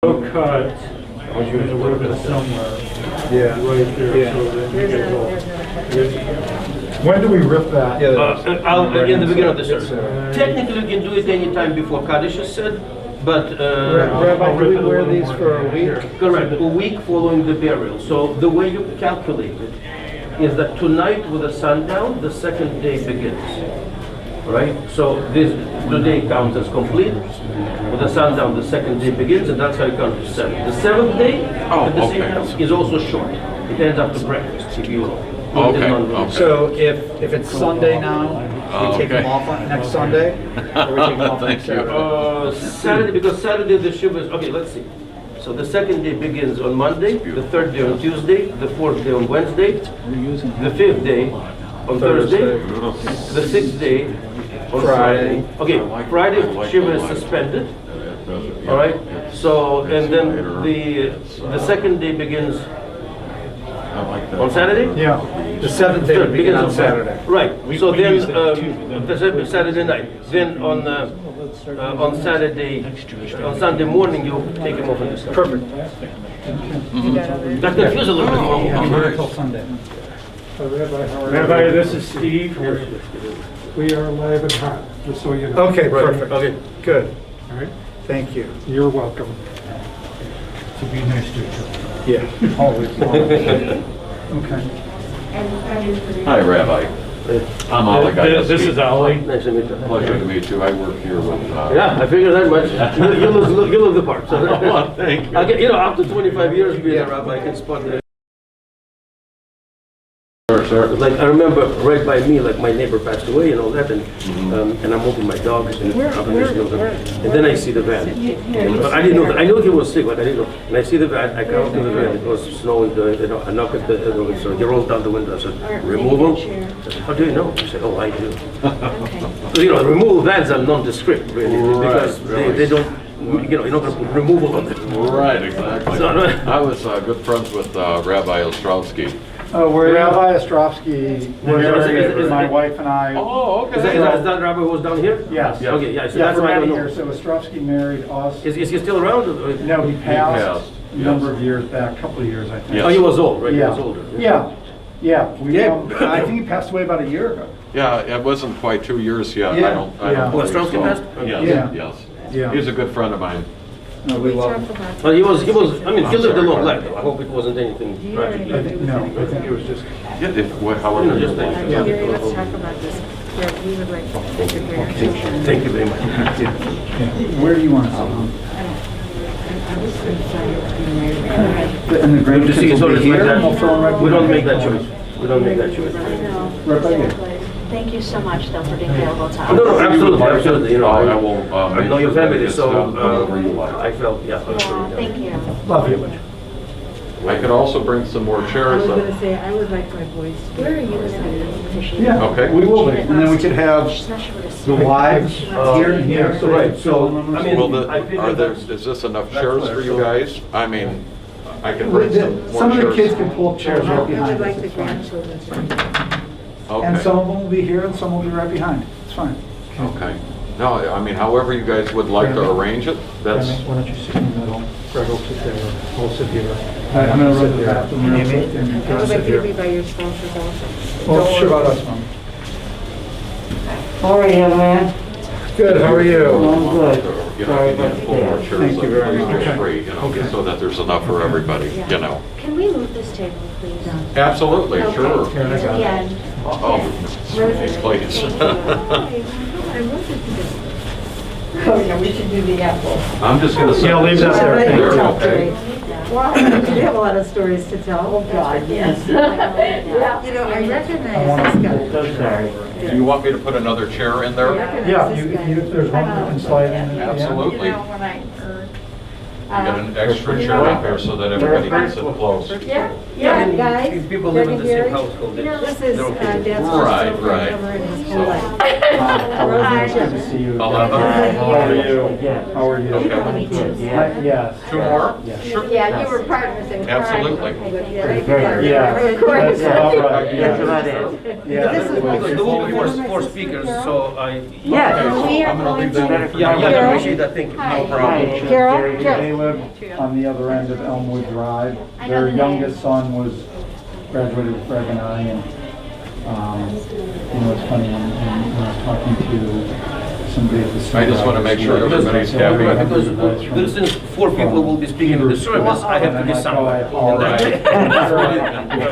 cut there's a ribbon somewhere. Yeah. Right there. Yeah. So then you get all. When do we rip that? In the beginning of the service. Technically, you can do it any time before Kaddish is said, but Rabbi, do we wear these for a week? correct, a week following the burial. So the way you calculate it is that tonight with the sundown, the second day begins. Right? So this today counts as complete. With the sundown, the second day begins, and that's how you count to 7. The 7th day at the same time is also short. It ends after breakfast. If you Okay. So if it's Sunday now, we take them off on next Sunday? Or we take them off Thank next you. Saturday? Saturday, because Saturday the Shiva is, okay, let's see. So the second day begins on Monday, the third day on Tuesday, the fourth day on Wednesday, the fifth day on Thursday, the sixth day on Friday. Okay, Friday Shiva is suspended. All right. So and then the second day begins on Saturday. Yeah, the 7th day would begin on Saturday. Right. So then the Saturday night. Then on Saturday, on Sunday morning, you take him off in the sun. Perfect. That confused a little bit more. I'm here until Sunday. Rabbi, this is Steve. We are live and hot, just so you know. Okay, perfect. Okay. Good. All right. Thank you. You're welcome. To be nice to each other. Yeah, always. Okay. Hi, Rabbi. I'm Ollie. This is Ollie. Nice to meet you. Pleasure to meet you. I work here with. Yeah, I figured that much. You look the part. So Thank you. I get, after 25 years being a rabbi, I can spot the. Sure. Like I remember right by me, like my neighbor passed away and all that, and I'm walking my dog and then I see the van. And I didn't know that. I knew he was sick, but I didn't know. And I see the van. I come up to the van. It was snowing. I knock at the door. So he rolls down the window. I said, "Remove him." I said, "How do you know?" He said, "Oh, I do." So, removal vans are nondescript, really, because they don't. You're not going to put removal on them. Right, exactly. So, I was good friends with Rabbi Ostrowski. We're Rabbi Ostrovsky, Is my wife and I. Oh, okay. Is that rabbi who was down here? Yes. Yeah. Okay, yeah. So Yeah, that's for why I many don't know. years. So Ostrovsky married us. Is he still around? No, he passed passed, a number of years back, a couple of years, I think. Yes. Oh, he was old, right? He Yeah. was older. Yeah, yeah. I think he passed away about a year ago. Yeah, it wasn't quite 2 years yet. Yeah, I don't yeah. believe Ostrowski so. passed? Yes, Yeah. yes. Yeah. He's a good friend of mine. No, we love him. Well, he was, I mean, he I'm lived a sorry, long Brad. life. I hope it wasn't anything tragic. I think, no, I think it was just. Yeah, however. Just like- Yeah. Gary, let's talk about this. Yeah, we would like to thank your grandchildren. Thank you very much. Where do you want to sit? I was so excited to be married. And the Good to see you. grandkids So will it's be like here, and we'll throw them that. right We don't behind make that you. choice. We don't make that choice. Right by you. Thank you so much, though, for being available to us. No, absolutely, absolutely. I will. I know your family, so Whatever you like. I felt, yeah. Yeah, thank you. Love you. I could also bring some more I chairs was up. gonna say, I would like my voice. Where are you going to be? Appreciate it. Yeah, Okay. we will be. And then we could have She's not sure what to the say. wives here and here. So, right, so, I mean, Will I figured are there, that's- is this enough chairs for you guys? I mean, I can bring some more chairs. Some of the kids can pull up chairs right I behind would us. like the It's fine. grandchildren to. Okay. And some of them will be here and some will be right behind. It's fine. Okay. No, I mean, however you guys would like to arrange it, that's, Why don't you sit in the middle? Greg will sit there. I'll sit here. I'm gonna run to the bathroom real quick and I I'll would sit like you to be here. by your spouses also. Well, sure about us, Mom. How are you, man? Good, how are you? I'm good. you know, you need to pull more chairs Thank you very up, much. please, free, you know, so that there's enough for everybody, you know. Can we move this table, please? Absolutely, sure. Okay, at the end. Oh, please. I wanted to. Oh, yeah, we should do the apple. I'm just gonna say. Yeah, leave that there. Thank There, you. okay. Well, you have a lot of stories to tell. Oh, God, yes. Yeah. You know, I recognize this guy. So sorry. Do you want me to put another chair in I there? recognize Yeah, this guy. if there's one that can slide in. yeah. Absolutely. You You know, when I heard. got an extra chair up there so that everybody can sit close. Yeah, yeah, guys. If people live in the same household, You know, this they're is okay. Dad's Right, first right. ever in his whole life. It's good to see you. Hello. How are you? How are you? Okay. Yes. Two more? Sure. Yeah, you were partners in crime. Absolutely. Yeah, that's about right. That's Yeah. about it. Yeah. There will be four speakers, so I. Yes. I'm gonna leave that. Yeah, I appreciate that, thank you. No Carol? Carol? live on the other end of Elmwood Drive. Their youngest son was graduated with Greg and I, and it's funny when I was talking to somebody at the. I just want to make sure everybody's happy. Because since 4 people will be speaking in the service, I have to be somewhere. All right.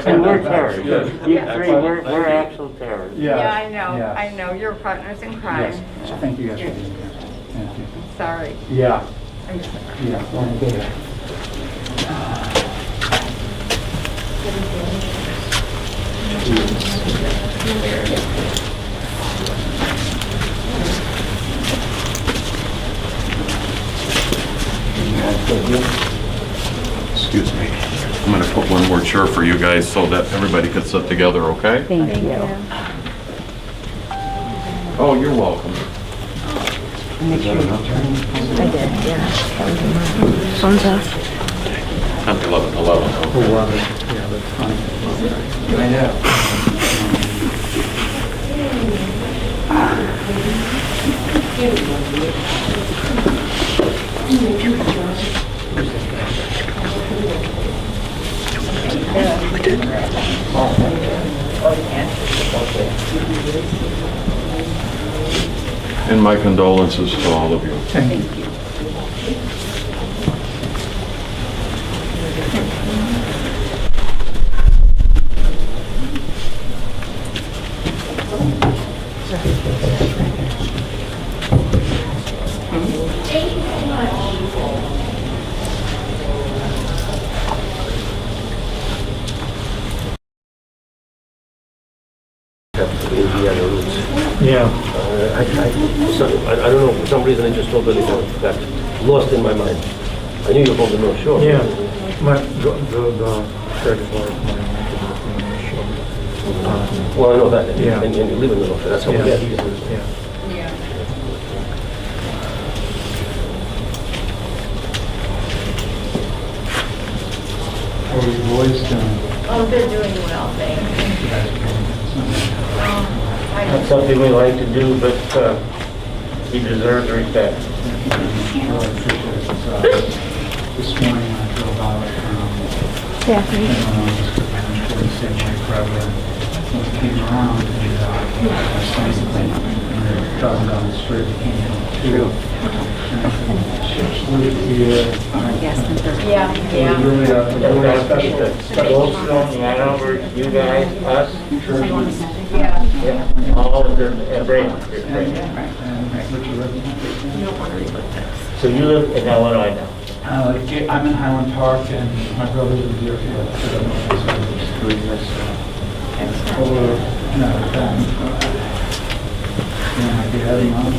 We're terrorists. You three, we're actual terrorists. Yeah, I know, you're partners in crime. Yes, so thank you guys for being here. Thank you. Sorry. Yeah, I'm sorry. yeah. Well, good. Excuse me. I'm going to put one more chair for you guys so that everybody can sit together, okay? Thank you. Oh, you're welcome. Make sure you turn. I did, yeah. Phone's off. 10, 11, 11. Yeah, that's fine. I know. And my condolences to all of you. Thank you. Indiana roots. Yeah. I don't know, for some reason I just totally got lost in my mind. I knew you were from the North Shore. Yeah. The third floor of my show. Well, I know that, Yeah. and you live in the North Shore, that's how we Yeah. get. Yeah. How are you boys doing? Oh, they're doing well, thanks. That's something we like to do, but he deserves respect. This morning I drove out Daphne. for the same way forever. So I came around and I saw something and they're driving down the street. It came from two. And I said, "What is the, Yeah, yeah. really a special Goldstone, Hanover, you guys, us, Yeah. yeah, all of them, and Raymond. So you live in Illinois now? I'm in Highland Park and my brother's in Deerfield. So I don't know, so just 3 years. Over, yeah, my dad and mom,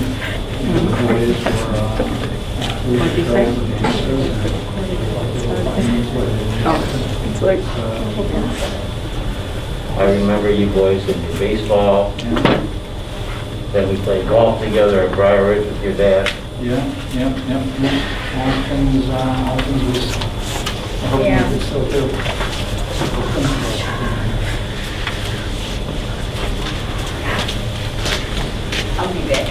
the boys I remember you boys in baseball, then we played golf together at Briar Ridge with your dad. Yeah. All things was, I hope Yeah. you still do. I'll be back.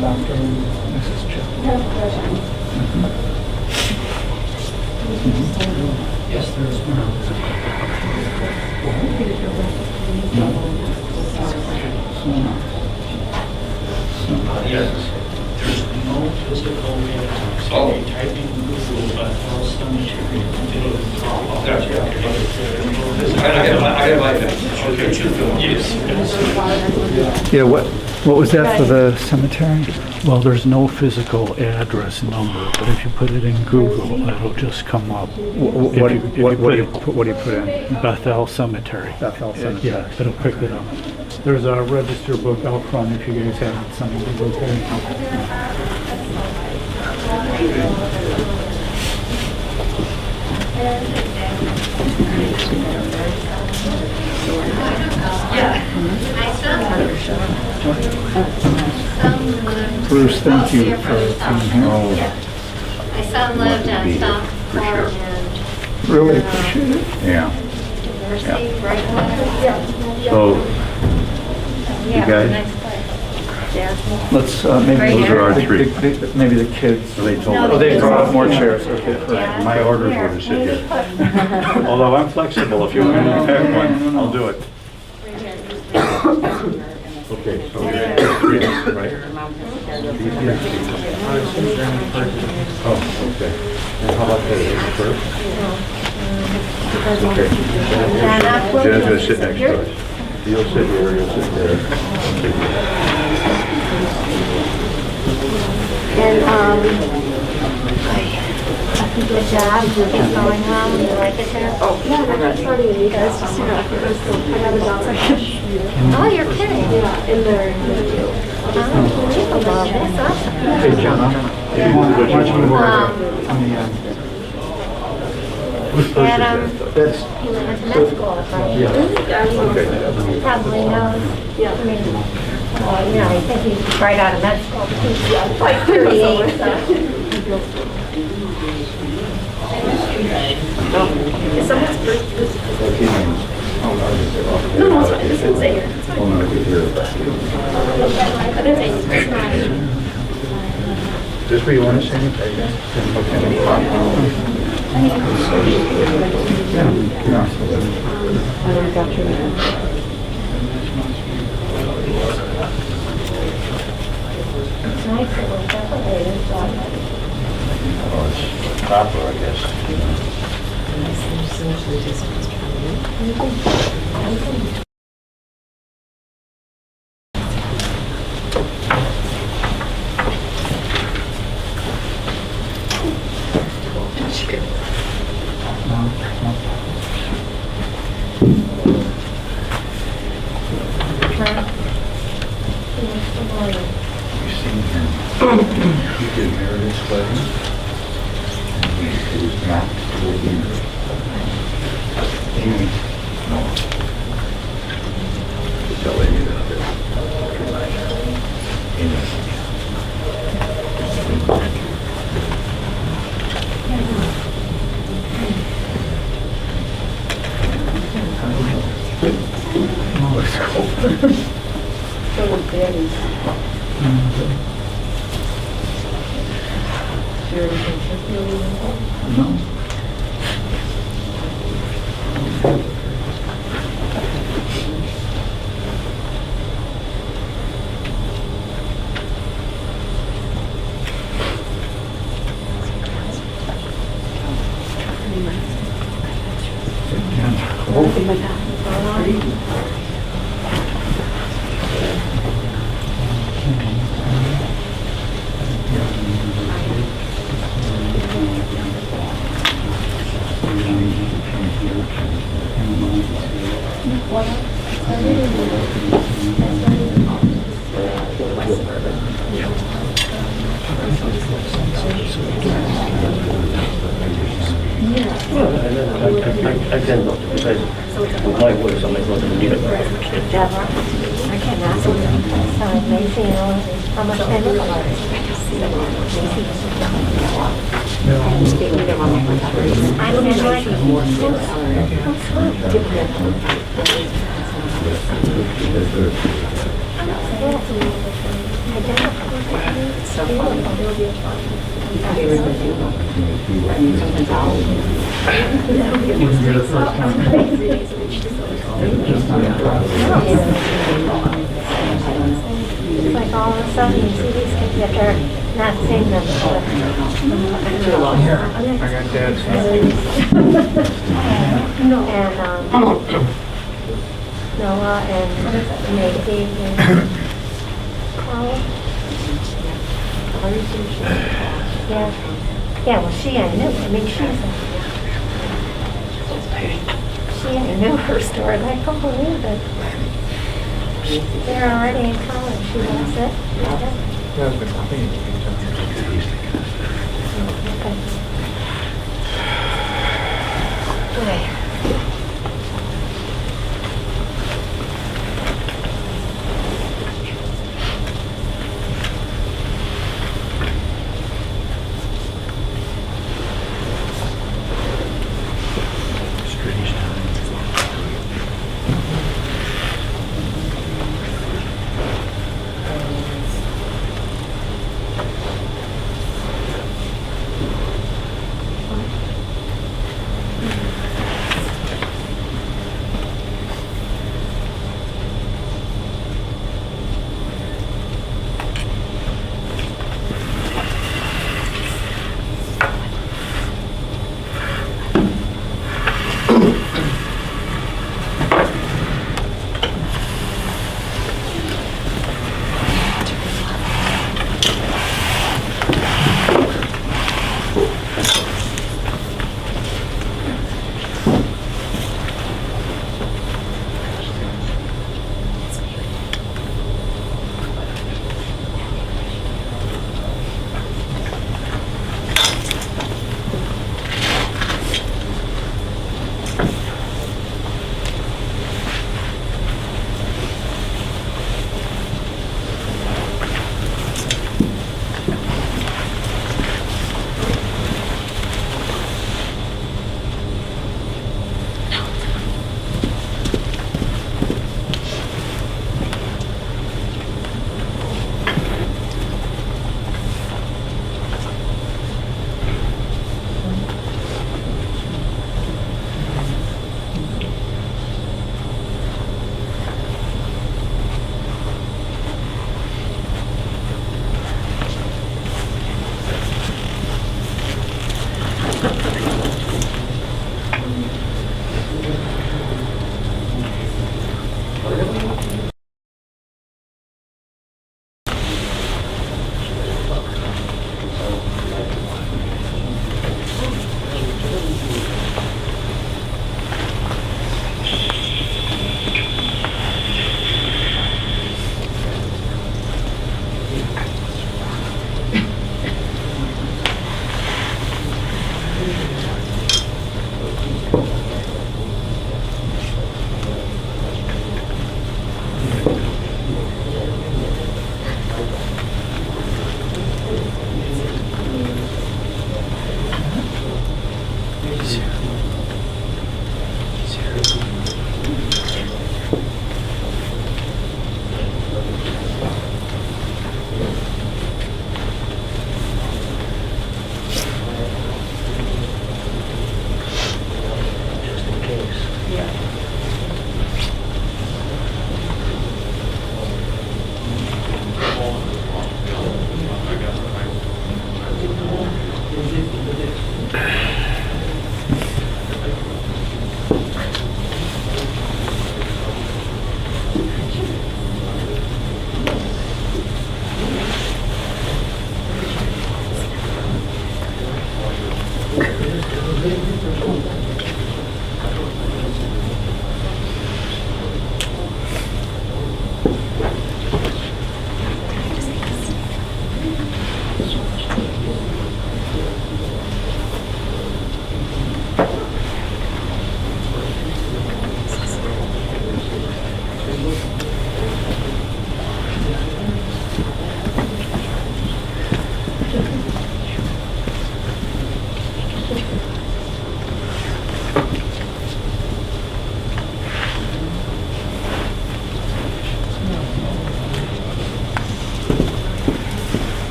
Dr. and Mrs. Chip. Yes, there's one. Yes. There's no physical anatomy. So you type in Google Bethel material. I like that. Okay, yes. Yeah, what was that for the cemetery? Well, there's no physical address number, but if you put it in Google, it'll just come up. What do you put in? Bethel Cemetery. Bethel Cemetery. Yeah, it'll pick it up. There's a register book out front if you guys have something to look at. Bruce, thank you for being here. son lived in Stockport and Really appreciate it. Yeah. Mercy, right there. So, Yeah, guys? nice place. Yeah. Let's, Right maybe, here. Those are our three. maybe the kids. They told No, us. Oh, they brought more chairs, okay. Yeah. My orders were to sit Maybe here. put- Although I'm flexible, if you want me to pack one, I'll do it. Okay, so there's three of us, right? Oh, okay. And how about the first? Okay. Jen's gonna sit next to us. You'll sit here, you'll sit there. And, good job, it's going well, you like it there? Oh, oh, you're kidding? Yeah, in there. Oh, that's awesome. Hey, John, why don't you move over Um, there? On the end. And, That's, he went to med school, right? He probably knows, I mean, well, you know, I think he's right out of med school, but he's like 38, so. Is someone's birthday? No, it's fine, this is here. Is this where you want to sit? It's nice that we're separated, but. Oh, it's copper, I guess. You seen him? He did Meredith's wedding. And he was not here. Amy. No. To tell Amy about this. Amy. Oh, it's cold. No. I can go, because with my voice, I'm like, looking to need it. Deborah, I can ask him, so Macy, you know, how much they look like. It's like all of a sudden you see these kids that they're not seeing them before. I got Dad's. And, Noah and Macy and Carl. Yeah. Yeah, well, I knew. I mean, I knew her story. I can't believe it. They're already in college. She loves it. Dad's been clean. Okay.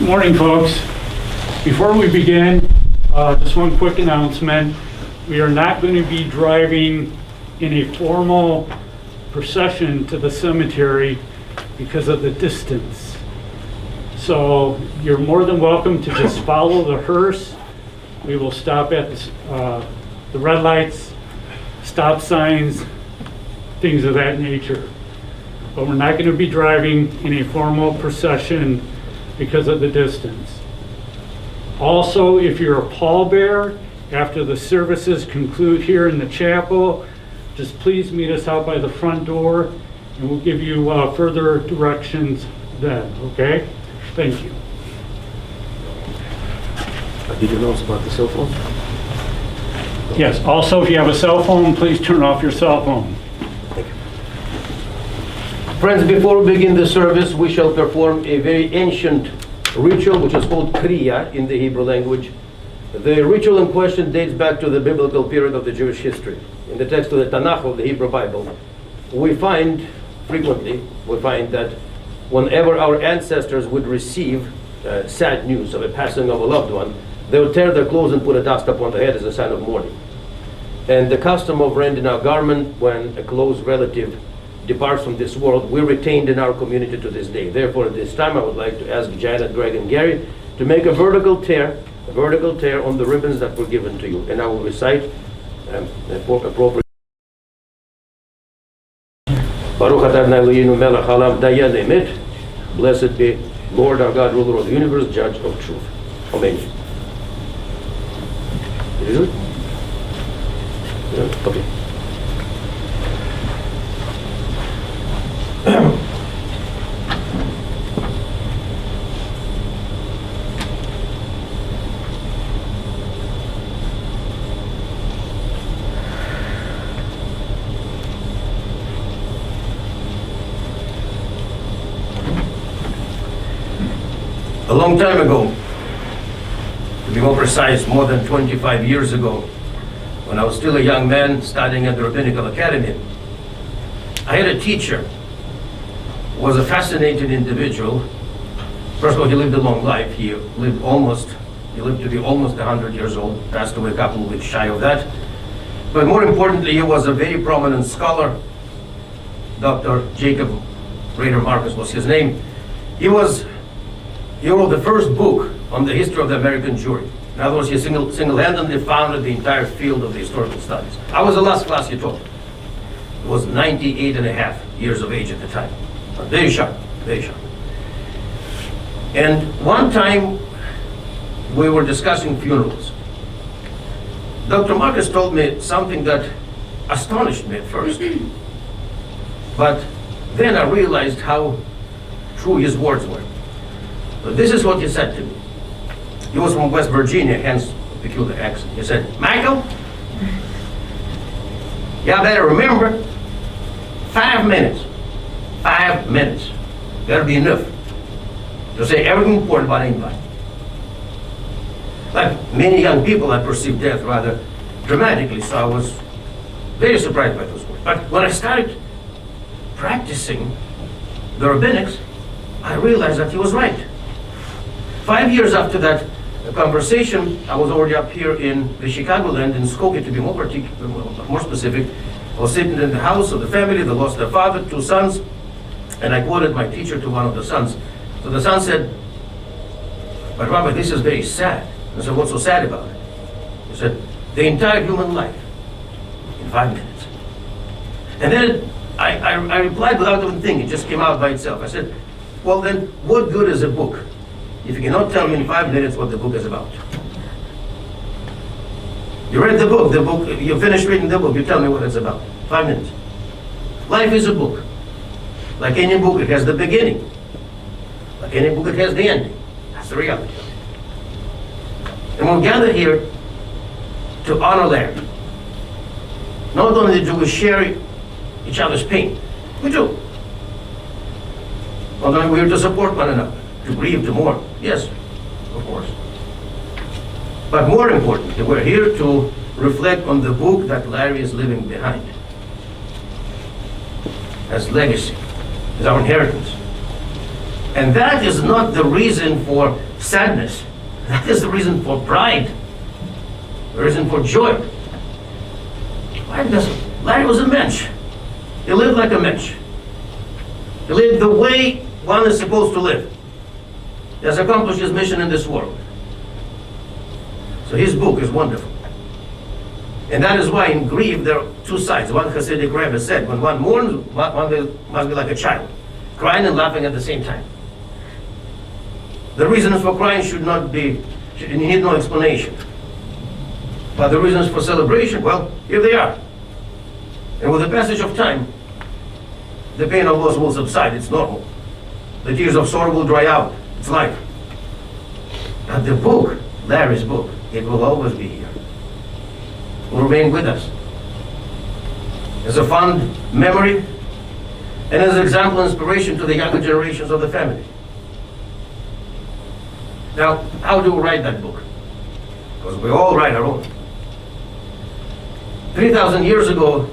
Morning, folks. Before we begin, just one quick announcement. We are not going to be driving in a formal procession to the cemetery because of the distance. So you're more than welcome to just follow the hearse. We will stop at the red lights, stop signs, things of that nature. But we're not going to be driving in a formal procession because of the distance. Also, if you're a pallbearer, after the services conclude here in the chapel, just please meet us out by the front door and we'll give you further directions then, okay? Thank you. Did you know about the cell phone? Yes, also if you have a cell phone, please turn off your cell phone. Friends, before we begin the service, we shall perform a very ancient ritual, which is called Kriya in the Hebrew language. The ritual in question dates back to the biblical period of the Jewish history. In the text of the Tanakh of the Hebrew Bible, we find that whenever our ancestors would receive sad news of a passing of a loved one, they would tear their clothes and put a dust upon the head as a sign of mourning. And the custom of rending our garment when a close relative departs from this world, we retained in our community to this day. Therefore, at this time, I would like to ask Janet, Greg, and Gary to make a vertical tear on the ribbons that were given to you. And I will recite appropriate. Baruch atah Adonai Eloheinu melech haolam dayan emet. Blessed be Lord our God, ruler of the universe, judge of truth. Amen. Did you do it? Yeah, okay. A long time ago, to be more precise, more than 25 years ago, when I was still a young man studying at the Rabbinical Academy, I had a teacher who was a fascinating individual. First of all, he lived a long life. He lived to be almost 100 years old, passed away a couple of weeks shy of that. But more importantly, he was a very prominent scholar. Dr. Jacob Rader Marcus was his name. He wrote the first book on the history of the American Jewry. In other words, he single-handedly founded the entire field of the historical studies. I was the last class he taught. I was 98 and a half years of age at the time. Very sharp, very sharp. And one time, we were discussing funerals. Dr. Marcus told me something that astonished me at first. But then I realized how true his words were. But this is what he said to me. He was from West Virginia, hence peculiar accent. He said, Michael, you better remember, 5 minutes. 5 minutes. That'll be enough to say everything important about anybody. Like many young people, I perceived death rather dramatically, so I was very surprised by those words. But when I started practicing the rabbinics, I realized that he was right. 5 years after that conversation, I was already up here in the Chicagoland, in Skokie, to be more specific. I was sitting in the house of the family that lost their father, 2 sons, and I quoted my teacher to one of the sons. So the son said, but Rabbi, this is very sad. I said, what's so sad about it? He said, the entire human life in 5 minutes. And then I replied without even thinking, it just came out by itself. I said, well then, what good is a book if you cannot tell me in 5 minutes what the book is about? You read the book, you finish reading the book, you tell me what it's about. 5 minutes. Life is a book. Like any book, it has the beginning. Like any book, it has the ending. That's the reality of it. And we'll gather here to honor Larry. Not only do we share each other's pain, we do. Not only we're to support one another, to grieve, to mourn. Yes, of course. But more importantly, we're here to reflect on the book that Larry is leaving behind. As legacy, as our inheritance. And that is not the reason for sadness. That is the reason for pride. The reason for joy. Why? Because Larry was a mensch. He lived like a mensch. He lived the way one is supposed to live. He has accomplished his mission in this world. So his book is wonderful. And that is why in grief there are two sides. One Hasidic rabbi said, when one mourns, one must be like a child, crying and laughing at the same time. The reasons for crying need no explanation. But the reasons for celebration, well, here they are. And with the passage of time, the pain of loss will subside, it's normal. The tears of sorrow will dry out, it's life. But the book, Larry's book, it will always be here. It will remain with us. As a fond memory, and as an example and inspiration to the younger generations of the family. Now, how do we write that book? Because we all write our own. 3,000 years ago,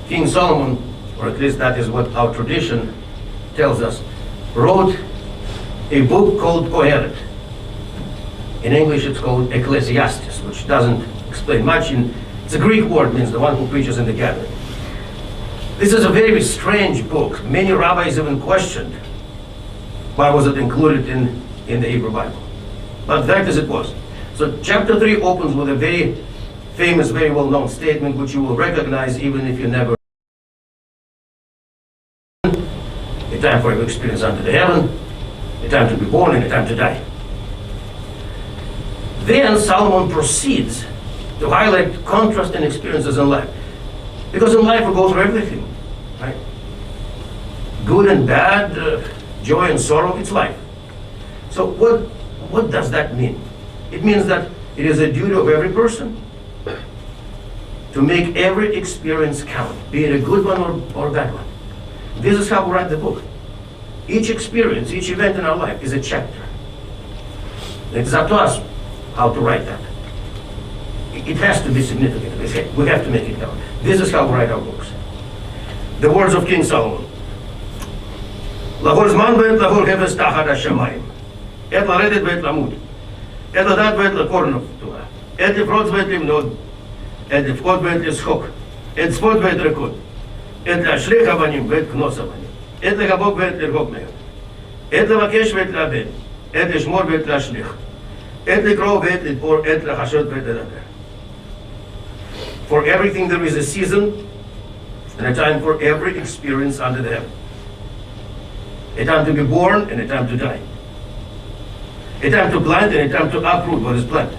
King Solomon, or at least that is what our tradition tells us, wrote a book called Kohelet. In English it's called Ecclesiastes, which doesn't explain much. It's a Greek word, means the one who preaches in the gathering. This is a very strange book. Many rabbis even questioned why was it included in the Hebrew Bible. But the fact is it was. So chapter 3 opens with a very famous, very well-known statement which you will recognize even if you never. A time for every experience under the heaven, a time to be born and a time to die. Then Solomon proceeds to highlight contrast and experiences in life. Because in life we go through everything, right? Good and bad, joy and sorrow, it's life. So what does that mean? It means that it is a duty of every person to make every experience count, be it a good one or a bad one. This is how we write the book. Each experience, each event in our life is a chapter. It is up to us how to write that. It has to be significant. We have to make it count. This is how we write our books. The words of King Solomon. Lahol zman v'et lahol hefes tachad hashamayim. Et laredet v'et lamut. Et ladat v'et lakornov tuah. Et lifrotz v'et limnod. Et lifkot v'et lischok. Et tzvot v'et rekod. Et להשליך אבנים ואת כנוס אבנים, את לגבות ואת לרחוק מהם, את לבקש ואת לאבד, את לשמור ואת להשליך, את לקרוא ואת לתפור, את לחשות ואת לדבר. For everything there is a season and a time for every experience under the heaven. A time to be born and a time to die. A time to plant and a time to uproot what is planted.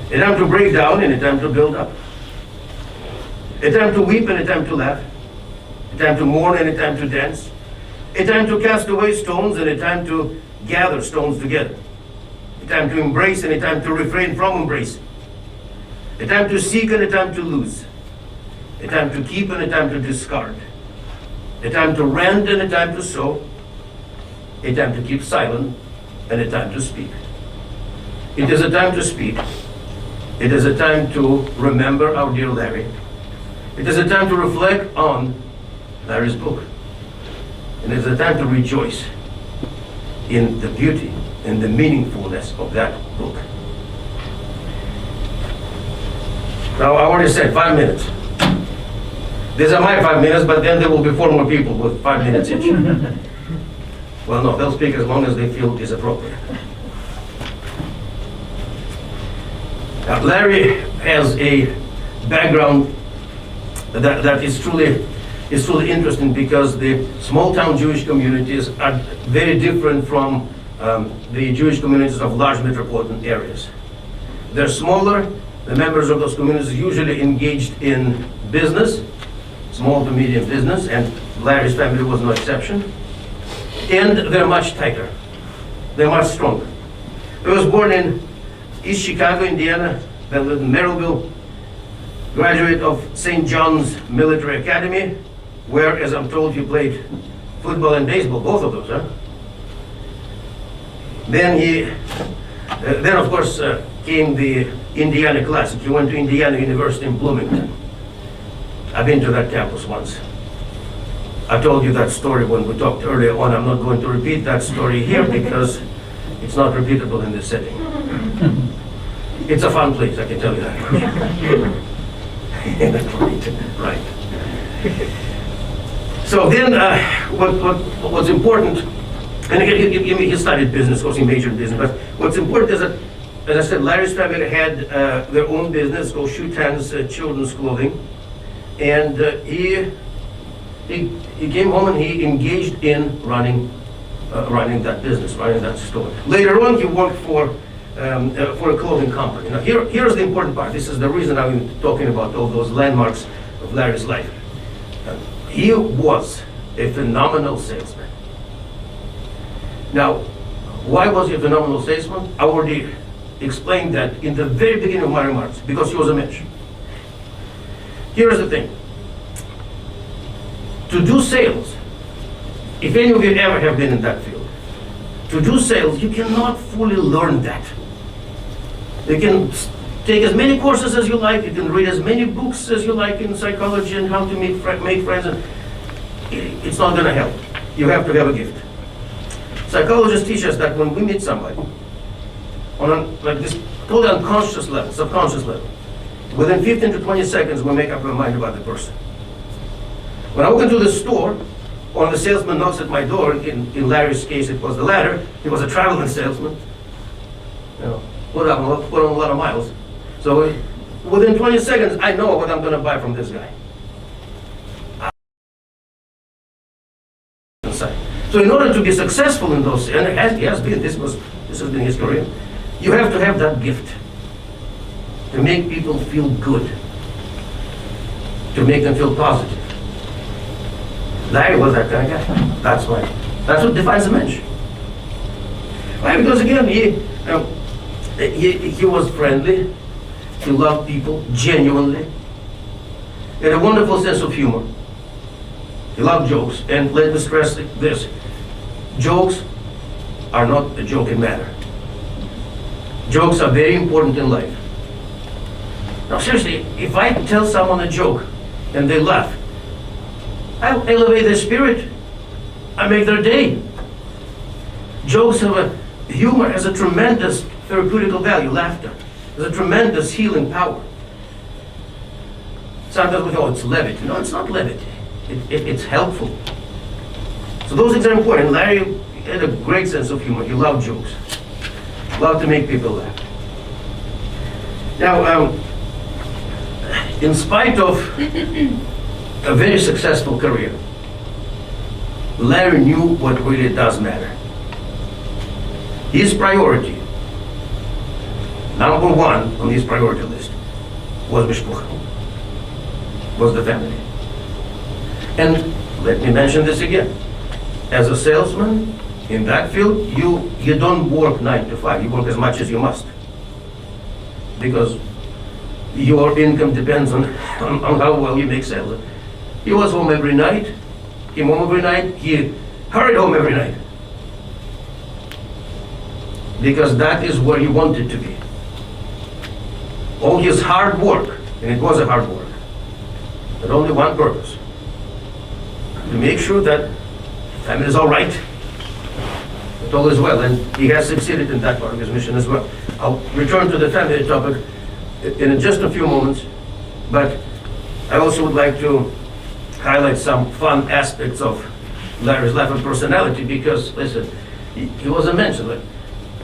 A time to break down and a time to build up. A time to weep and a time to laugh. A time to mourn and a time to dance. A time to cast away stones and a time to gather stones together. A time to embrace and a time to refrain from embracing. A time to seek and a time to lose. A time to keep and a time to discard. A time to rend and a time to sow. A time to keep silent and a time to speak. It is a time to speak. It is a time to remember our dear Larry. It is a time to reflect on Larry's book. And it is a time to rejoice in the beauty and the meaningfulness of that book. Now, I already said 5 minutes. These are my 5 minutes, but then there will be 4 more people with 5 minutes each. Well, no, they'll speak as long as they feel is appropriate. Now, Larry has a background that is truly interesting because the small town Jewish communities are very different from the Jewish communities of large metropolitan areas. They're smaller. The members of those communities are usually engaged in business, small to medium business, and Larry's family was no exception. And they're much tighter. They're much stronger. He was born in East Chicago, Indiana, then lived in Merrillville, graduate of St. John's Military Academy, where, as I'm told, you played football and baseball, both of those, huh? Then of course came the Indiana Classic. He went to Indiana University in Bloomington. I've been to that campus once. I told you that story when we talked earlier on. I'm not going to repeat that story here because it's not repeatable in this setting. It's a fun place, I can tell you that. Right. So then, what's important And again, he studied business, of course, he majored in business. But what's important is that, as I said, Larry's family had their own business called Shutan's Children's Clothing. And he came home and he engaged in running that business, running that store. Later on, he worked for a clothing company. Now, here's the important part. This is the reason I'm talking about all those landmarks of Larry's life. He was a phenomenal salesman. Now, why was he a phenomenal salesman? I already explained that in the very beginning of my remarks, because he was a match. Here's the thing. To do sales, if any of you ever have been in that field, to do sales, you cannot fully learn that. You can take as many courses as you like, you can read as many books as you like in psychology and how to make friends, and it's not going to help. You have to have a gift. Psychologists teach us that when we meet somebody on like this totally unconscious level, subconscious level, within 15 to 20 seconds we make up our mind about the person. When I walk into the store, or the salesman knocks at my door, in Larry's case it was the latter, he was a traveling salesman, you know, put on a lot of miles. So within 20 seconds I know what I'm going to buy from this guy. So in order to be successful in those, and he has been, this has been his career, you have to have that gift to make people feel good, to make them feel positive. Larry was that kind of guy. That's why. That's what defines a mensch. Why? Because again, he was friendly. He loved people genuinely. He had a wonderful sense of humor. He loved jokes. And let me stress this: jokes are not a joking matter. Jokes are very important in life. Now, seriously, if I tell someone a joke and they laugh, I elevate their spirit. I make their day. Jokes have humor has a tremendous therapeutical value. Laughter has a tremendous healing power. Sometimes we go, it's levity. No, it's not levity. It's helpful. So those things are important. Larry had a great sense of humor. He loved jokes. Loved to make people laugh. Now, in spite of a very successful career, Larry knew what really does matter. His number one on his priority list, was mishpucha, was the family. And let me mention this again. As a salesman in that field, you don't work 9 to 5. You work as much as you must, because your income depends on how well you make sales. He was home every night, came home every night, he hurried home every night. Because that is where he wanted to be. All his hard work, and it was a hard work, but only one purpose: to make sure that family is all right, that all is well, and he has succeeded in that part of his mission as well. I'll return to the family topic in just a few moments, but I also would like to highlight some fun aspects of Larry's life and personality, because, listen, he was a mensch. Like,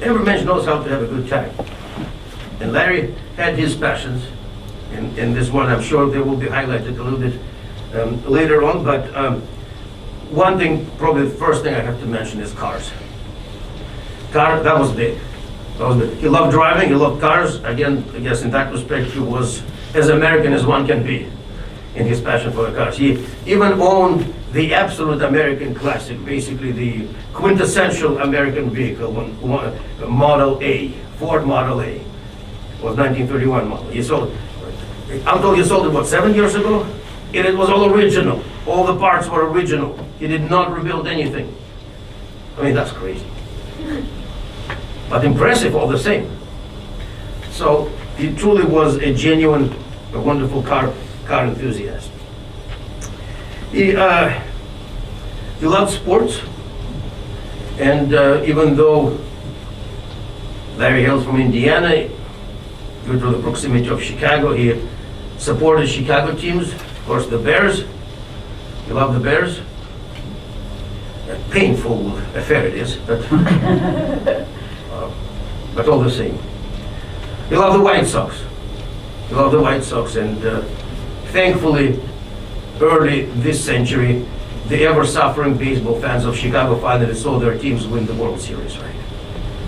every mensch knows how to have a good time. And Larry had his passions. In this one, I'm sure they will be highlighted a little bit later on, but one thing, probably the first thing I have to mention is cars. That was big. That was big. He loved driving, he loved cars. Again, I guess in that respect, he was as American as one can be in his passion for the cars. He even owned the absolute American classic, basically the quintessential American vehicle, Model A, Ford Model A. It was 1931 model. He sold it. I'm told he sold it, what, 7 years ago? And it was all original. All the parts were original. He did not rebuild anything. I mean, that's crazy. But impressive all the same. So he truly was a genuine, a wonderful car enthusiast. He loved sports, and even though Larry hails from Indiana, due to the proximity of Chicago, he supported Chicago teams. Of course, the Bears. He loved the Bears. painful affair it is, but all the same. You love the White Sox. You love the White Sox, and thankfully, early this century, the ever-suffering baseball fans of Chicago finally saw their teams win the World Series, right?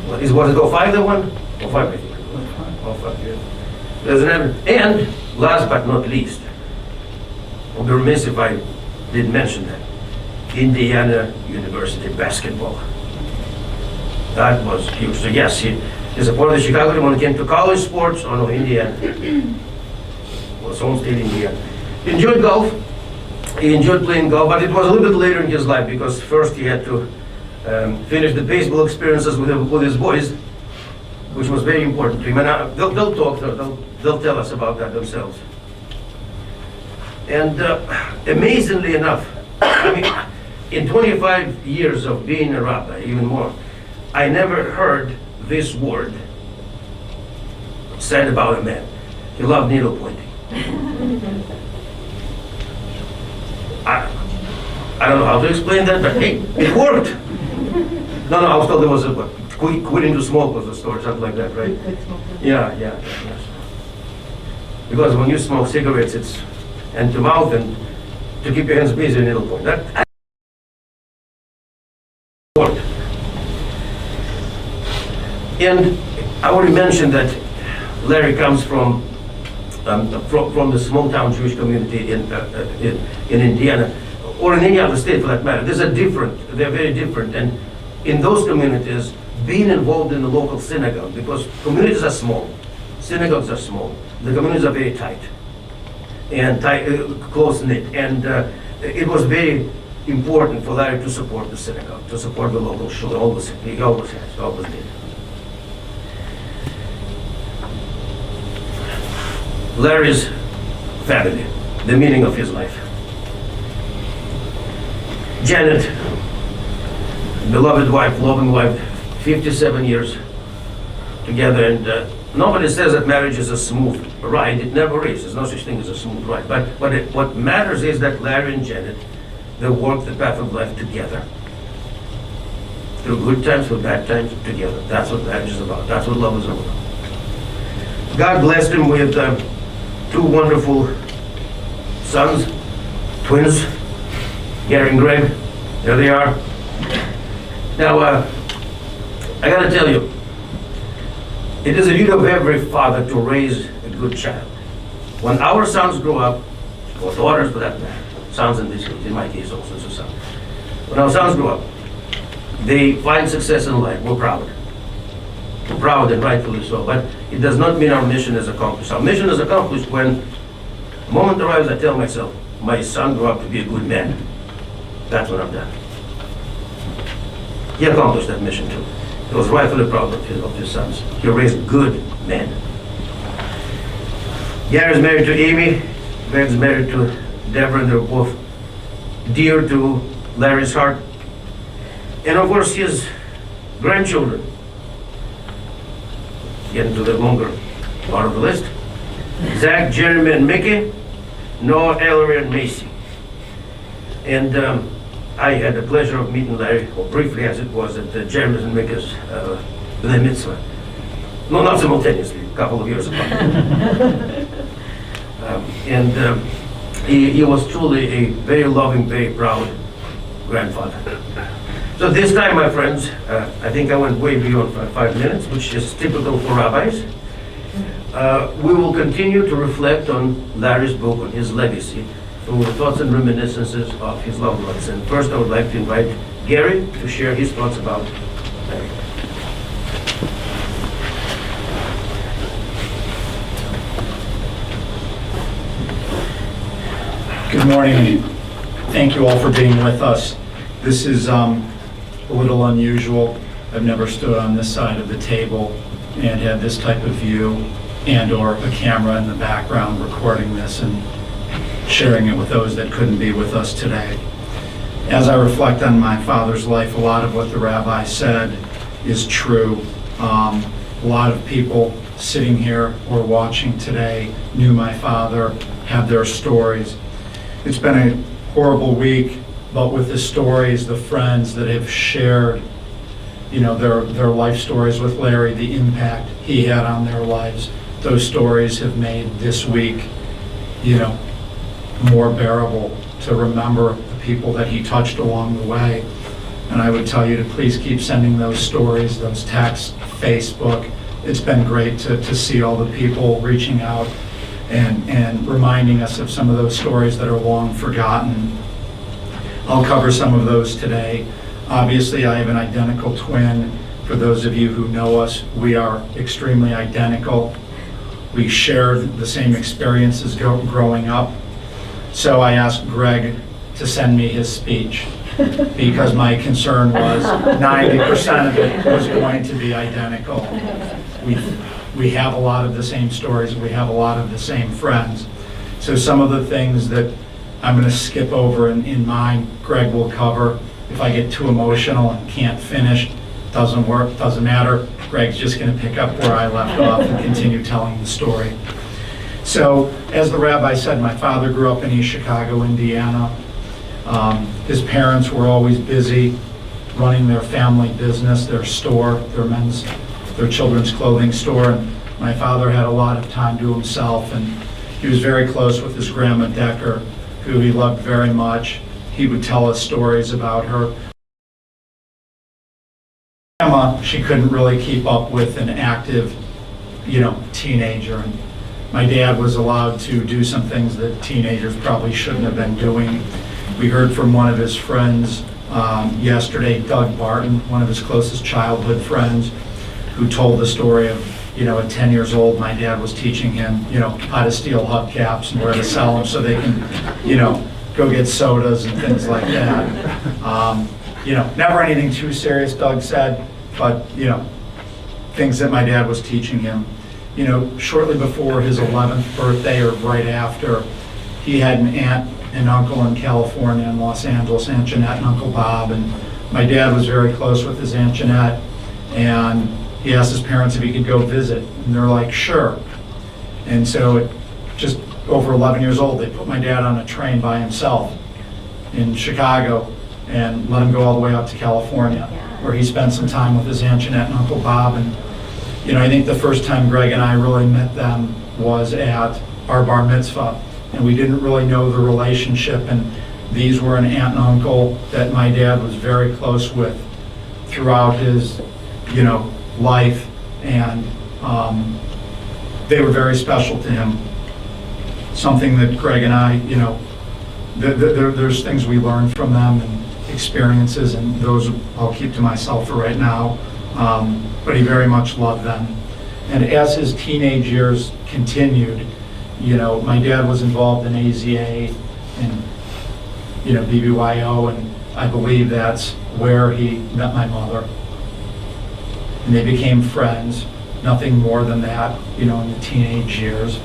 Was it 05 they won? 05, I think. 05, yeah. And last but not least, I'll be remiss if I didn't mention that, Indiana University basketball. That was huge. So yes, he supported the Chicago team when it came to college sports. Oh no, Indiana. Well, his home state, Indiana. He enjoyed golf. He enjoyed playing golf, but it was a little bit later in his life because first he had to finish the baseball experiences with his boys, which was very important to him. And they'll talk, they'll tell us about that themselves. And amazingly enough, I mean, in 25 years of being a rabbi, even more, I never heard this word said about a man. He loved needle pointing. I don't know how to explain that, but hey, it worked. No, I was told there was a quitting to smoke was a story, something like that, right? Yeah, yes. Because when you smoke cigarettes, it's hand to mouth, and to keep your hands busy, needle point. That worked. And I already mentioned that Larry comes from the small town Jewish community in Indiana, or in any other state for that matter. They're very different. And in those communities, being involved in the local synagogue, because communities are small, synagogues are small, the communities are very tight and close-knit. And it was very important for Larry to support the synagogue, to support the local shul. He always did. Larry's family, the meaning of his life. Janet, beloved wife, loving wife, 57 years together, and nobody says that marriage is a smooth ride. It never is. There's no such thing as a smooth ride. But what matters is that Larry and Janet, they walk the path of life together. Through good times, through bad times, together. That's what marriage is about. That's what love is about. God blessed him with 2 wonderful sons, twins, Gary and Greg. There they are. Now, I gotta tell you, it is a duty of every father to raise a good child. When our sons grow up, or daughters for that matter, sons in this case, in my case also it's a son. When our sons grow up, they find success in life, we're proud. We're proud, and rightfully so, but it does not mean our mission is accomplished. Our mission is accomplished when the moment arrives, I tell myself, my son grew up to be a good man. That's what I'm done. He accomplished that mission too. He was rightfully proud of his sons. He raised good men. Gary's married to Amy, Greg's married to Deborah, and they're both dear to Larry's heart. And of course his grandchildren. Getting to the longer part of the list. Zach, Jeremy, and Mickey, Noah, Ellery, and Macy. And I had the pleasure of meeting Larry, or briefly as it was, at Jeremy's and Mickey's B'nai Mitzvah. No, not simultaneously, a couple of years apart. He was truly a very loving, very proud grandfather. So this time, my friends, I think I went way beyond 5 minutes, which is typical for rabbis. We will continue to reflect on Larry's book, on his legacy, through thoughts and reminiscences of his loved ones. And first, I would like to invite Gary to share his thoughts about Larry. Good morning. Thank you all for being with us. This is a little unusual. I've never stood on this side of the table and had this type of view and or a camera in the background recording this and sharing it with those that couldn't be with us today. As I reflect on my father's life, a lot of what the rabbi said is true. A lot of people sitting here or watching today knew my father, have their stories. It's been a horrible week but with the stories, the friends that have shared, their life stories with Larry, the impact he had on their lives, those stories have made this week, more bearable to remember the people that he touched along the way. And I would tell you to please keep sending those stories, those texts, Facebook. It's been great to see all the people reaching out and reminding us of some of those stories that are long forgotten. I'll cover some of those today. Obviously, I have an identical twin. For those of you who know us, we are extremely identical. We shared the same experiences growing up. So I asked Greg to send me his speech because my concern was 90% of it was going to be identical. We have a lot of the same stories. We have a lot of the same friends. So some of the things that I'm going to skip over in mine, Greg will cover. If I get too emotional and can't finish, doesn't work, doesn't matter. Greg's just going to pick up where I left off and continue telling the story. So, as the rabbi said, my father grew up in East Chicago, Indiana. His parents were always busy running their family business, their store, their children's clothing store. And my father had a lot of time to himself, and he was very close with his grandma Decker, who he loved very much. He would tell us stories about her. Grandma, she couldn't really keep up with an active, teenager. And my dad was allowed to do some things that teenagers probably shouldn't have been doing. We heard from one of his friends yesterday, Doug Barton, one of his closest childhood friends, who told the story of, at 10 years old, my dad was teaching him, how to steal hubcaps and where to sell them so they can, go get sodas and things like that. Never anything too serious, Doug said, but, things that my dad was teaching him. Shortly before his 11th birthday or right after, he had an aunt and uncle in California, in Los Angeles, Aunt Jeanette and Uncle Bob, and my dad was very close with his Aunt Jeanette, and he asked his parents if he could go visit, and they're like, sure. And so at just over 11 years old, they put my dad on a train by himself in Chicago and let him go all the way up to California, where he spent some time with his Aunt Jeanette and Uncle Bob. And I think the first time Greg and I really met them was at our bar mitzvah, and we didn't really know the relationship, and these were an aunt and uncle that my dad was very close with throughout his, life, and they were very special to him. Something that Greg and I, there's things we learned from them and experiences, and those I'll keep to myself for right now. But he very much loved them. And as his teenage years continued, my dad was involved in AZA and, BBYO, and I believe that's where he met my mother. And they became friends, nothing more than that, in the teenage years.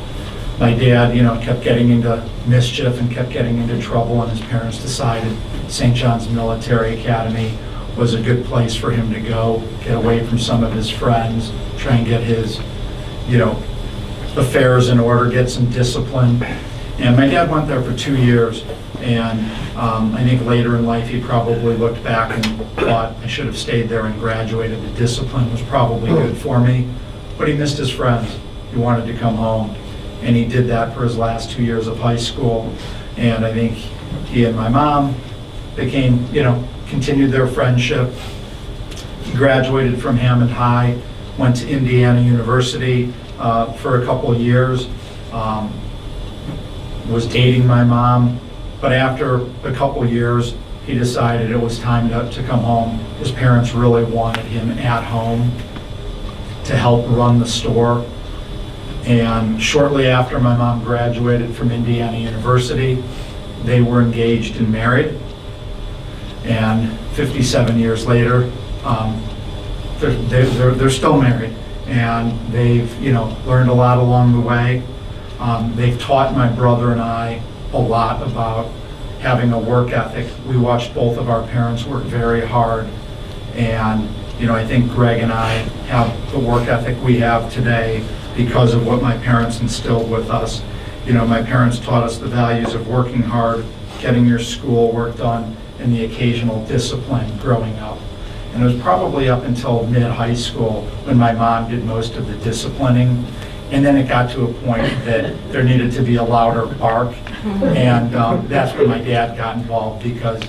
My dad, kept getting into mischief and kept getting into trouble, and his parents decided St. John's Military Academy was a good place for him to go, get away from some of his friends, try and get his, affairs in order, get some discipline. And my dad went there for 2 years, and I think later in life he probably looked back and thought, I should have stayed there and graduated. The discipline was probably good for me, but he missed his friends. He wanted to come home, and he did that for his last 2 years of high school. And I think he and my mom became, continued their friendship. He graduated from Hammond High, went to Indiana University for a couple of years, was dating my mom, but after a couple of years, he decided it was time to come home. His parents really wanted him at home to help run the store. And shortly after my mom graduated from Indiana University, they were engaged and married. And 57 years later, they're still married, and they've learned a lot along the way. They've taught my brother and I a lot about having a work ethic. We watched both of our parents work very hard, and I think Greg and I have the work ethic we have today because of what my parents instilled with us. My parents taught us the values of working hard, getting your school work done, and the occasional discipline growing up. And it was probably up until mid-high school when my mom did most of the disciplining. And then it got to a point that there needed to be a louder bark. And that's when my dad got involved because,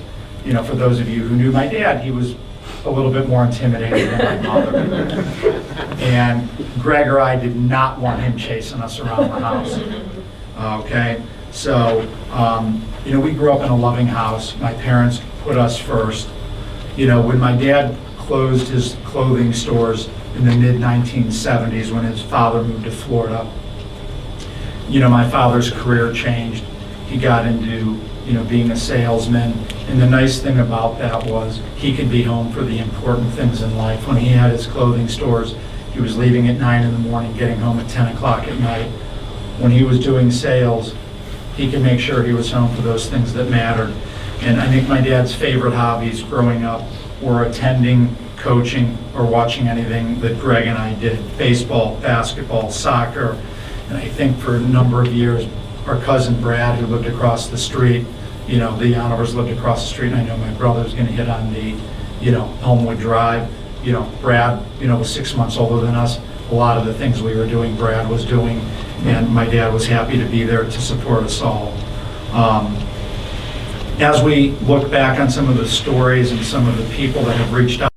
you know, for those of you who knew my dad, he was a little bit more intimidating than my mother. And Greg or I did not want him chasing us around the house. Okay? So, you know, we grew up in a loving house. My parents put us first. You know, when my dad closed his clothing stores in the mid-1970s when his father moved to Florida, you know, my father's career changed. He got into, you know, being a salesman. And the nice thing about that was he could be home for the important things in life. When he had his clothing stores, he was leaving at 9 in the morning, getting home at 10 o'clock at night. When he was doing sales, he could make sure he was home for those things that mattered. And I think my dad's favorite hobbies growing up were attending, coaching, or watching anything that Greg and I did. Baseball, basketball, soccer. And I think for a number of years, our cousin Brad, who lived across the street, you know, the Onovers lived across the street, and I know my brother's gonna hit on the, you know, Elmwood Drive. You know, Brad, you know, was 6 months older than us. A lot of the things we were doing, Brad was doing, and my dad was happy to be there to support us all. As we look back on some of the stories and some of the people that have reached out,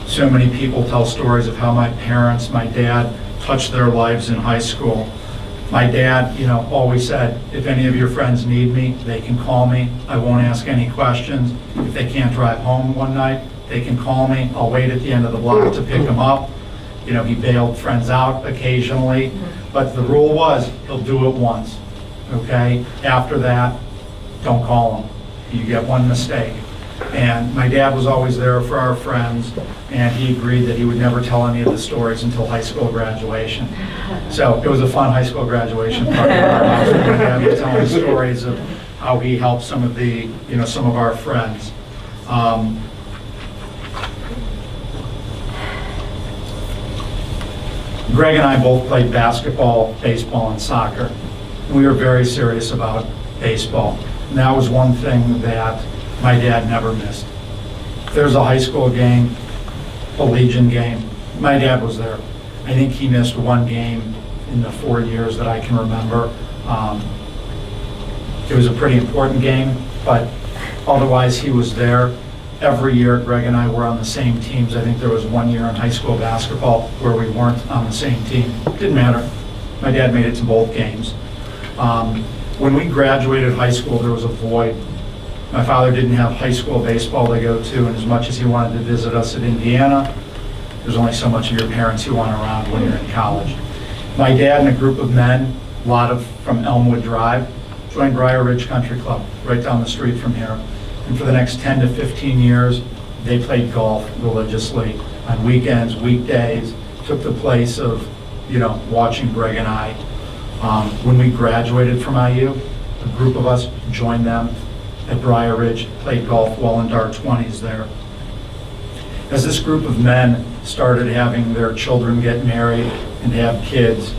so many people tell stories of how my parents, my dad, touched their lives in high school. My dad, you know, always said, if any of your friends need me, they can call me. I won't ask any questions. If they can't drive home one night, they can call me. I'll wait at the end of the block to pick them up. You know, he bailed friends out occasionally, but the rule was he'll do it once, okay? After that, don't call him. You get one mistake. And my dad was always there for our friends, and he agreed that he would never tell any of the stories until high school graduation. So it was a fun high school graduation party. My dad was telling stories of how he helped some of the, you know, some of our friends. Greg and I both played basketball, baseball, and soccer. We were very serious about baseball. And that was one thing that my dad never missed. If there's a high school game, a Legion game, my dad was there. I think he missed one game in the 4 years that I can remember. It was a pretty important game, but otherwise he was there. Every year, Greg and I were on the same teams. I think there was 1 year in high school basketball where we weren't on the same team. Didn't matter. My dad made it to both games. When we graduated high school, there was a void. My father didn't have high school baseball to go to, and as much as he wanted to visit us at Indiana, there's only so much of your parents who want around when you're in college. My dad and a group of men, a lot of from Elmwood Drive, joined Briar Ridge Country Club, right down the street from here. And for the next 10 to 15 years, they played golf religiously on weekends, weekdays, took the place of, you know, watching Greg and I. When we graduated from IU, a group of us joined them at Briar Ridge, played golf well into our 20s there. As this group of men started having their children get married and have kids,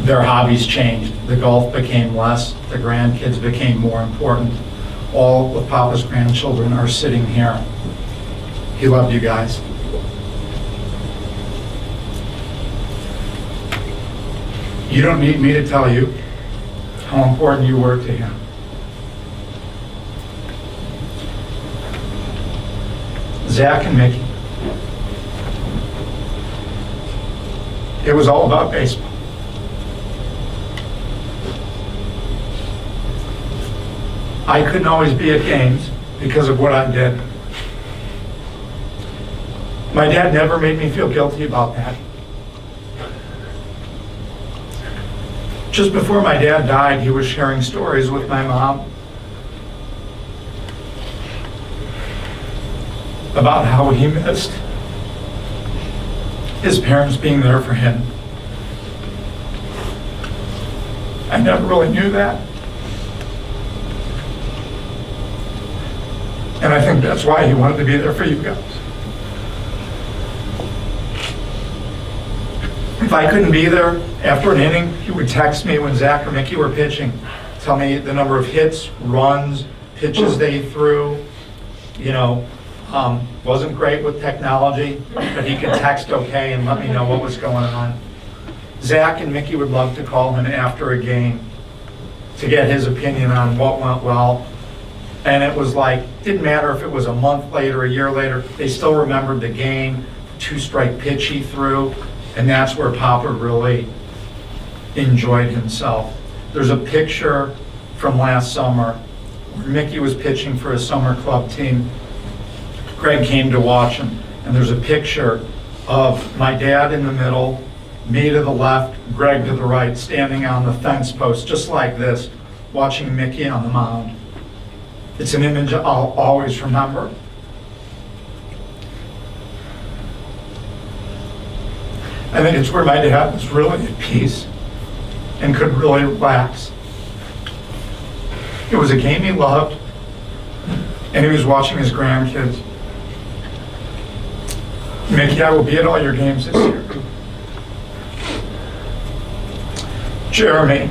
their hobbies changed. The golf became less, the grandkids became more important. All of Papa's grandchildren are sitting here. He loved you guys. You don't need me to tell you how important you were to him. Zach and Mickey. It was all about baseball. I couldn't always be at games because of what I did. My dad never made me feel guilty about that. Just before my dad died, he was sharing stories with my mom about how he missed his parents being there for him. I never really knew that. And I think that's why he wanted to be there for you guys. If I couldn't be there after an inning, he would text me when Zach or Mickey were pitching, tell me the number of hits, runs, pitches they threw. Wasn't great with technology, but he could text okay and let me know what was going on. Zach and Mickey would love to call him after a game to get his opinion on what went well. And it was like, didn't matter if it was a month later, a year later, they still remembered the game, 2-strike pitch he threw, and that's where Papa really enjoyed himself. There's a picture from last summer where Mickey was pitching for his summer club team. Greg came to watch him, and there's a picture of my dad in the middle, me to the left, Greg to the right, standing on the fence post, just like this, watching Mickey on the mound. It's an image I'll always remember. I think it's where my dad was really at peace and could really relax. It was a game he loved, and he was watching his grandkids. Mickey, I will be at all your games this year. Jeremy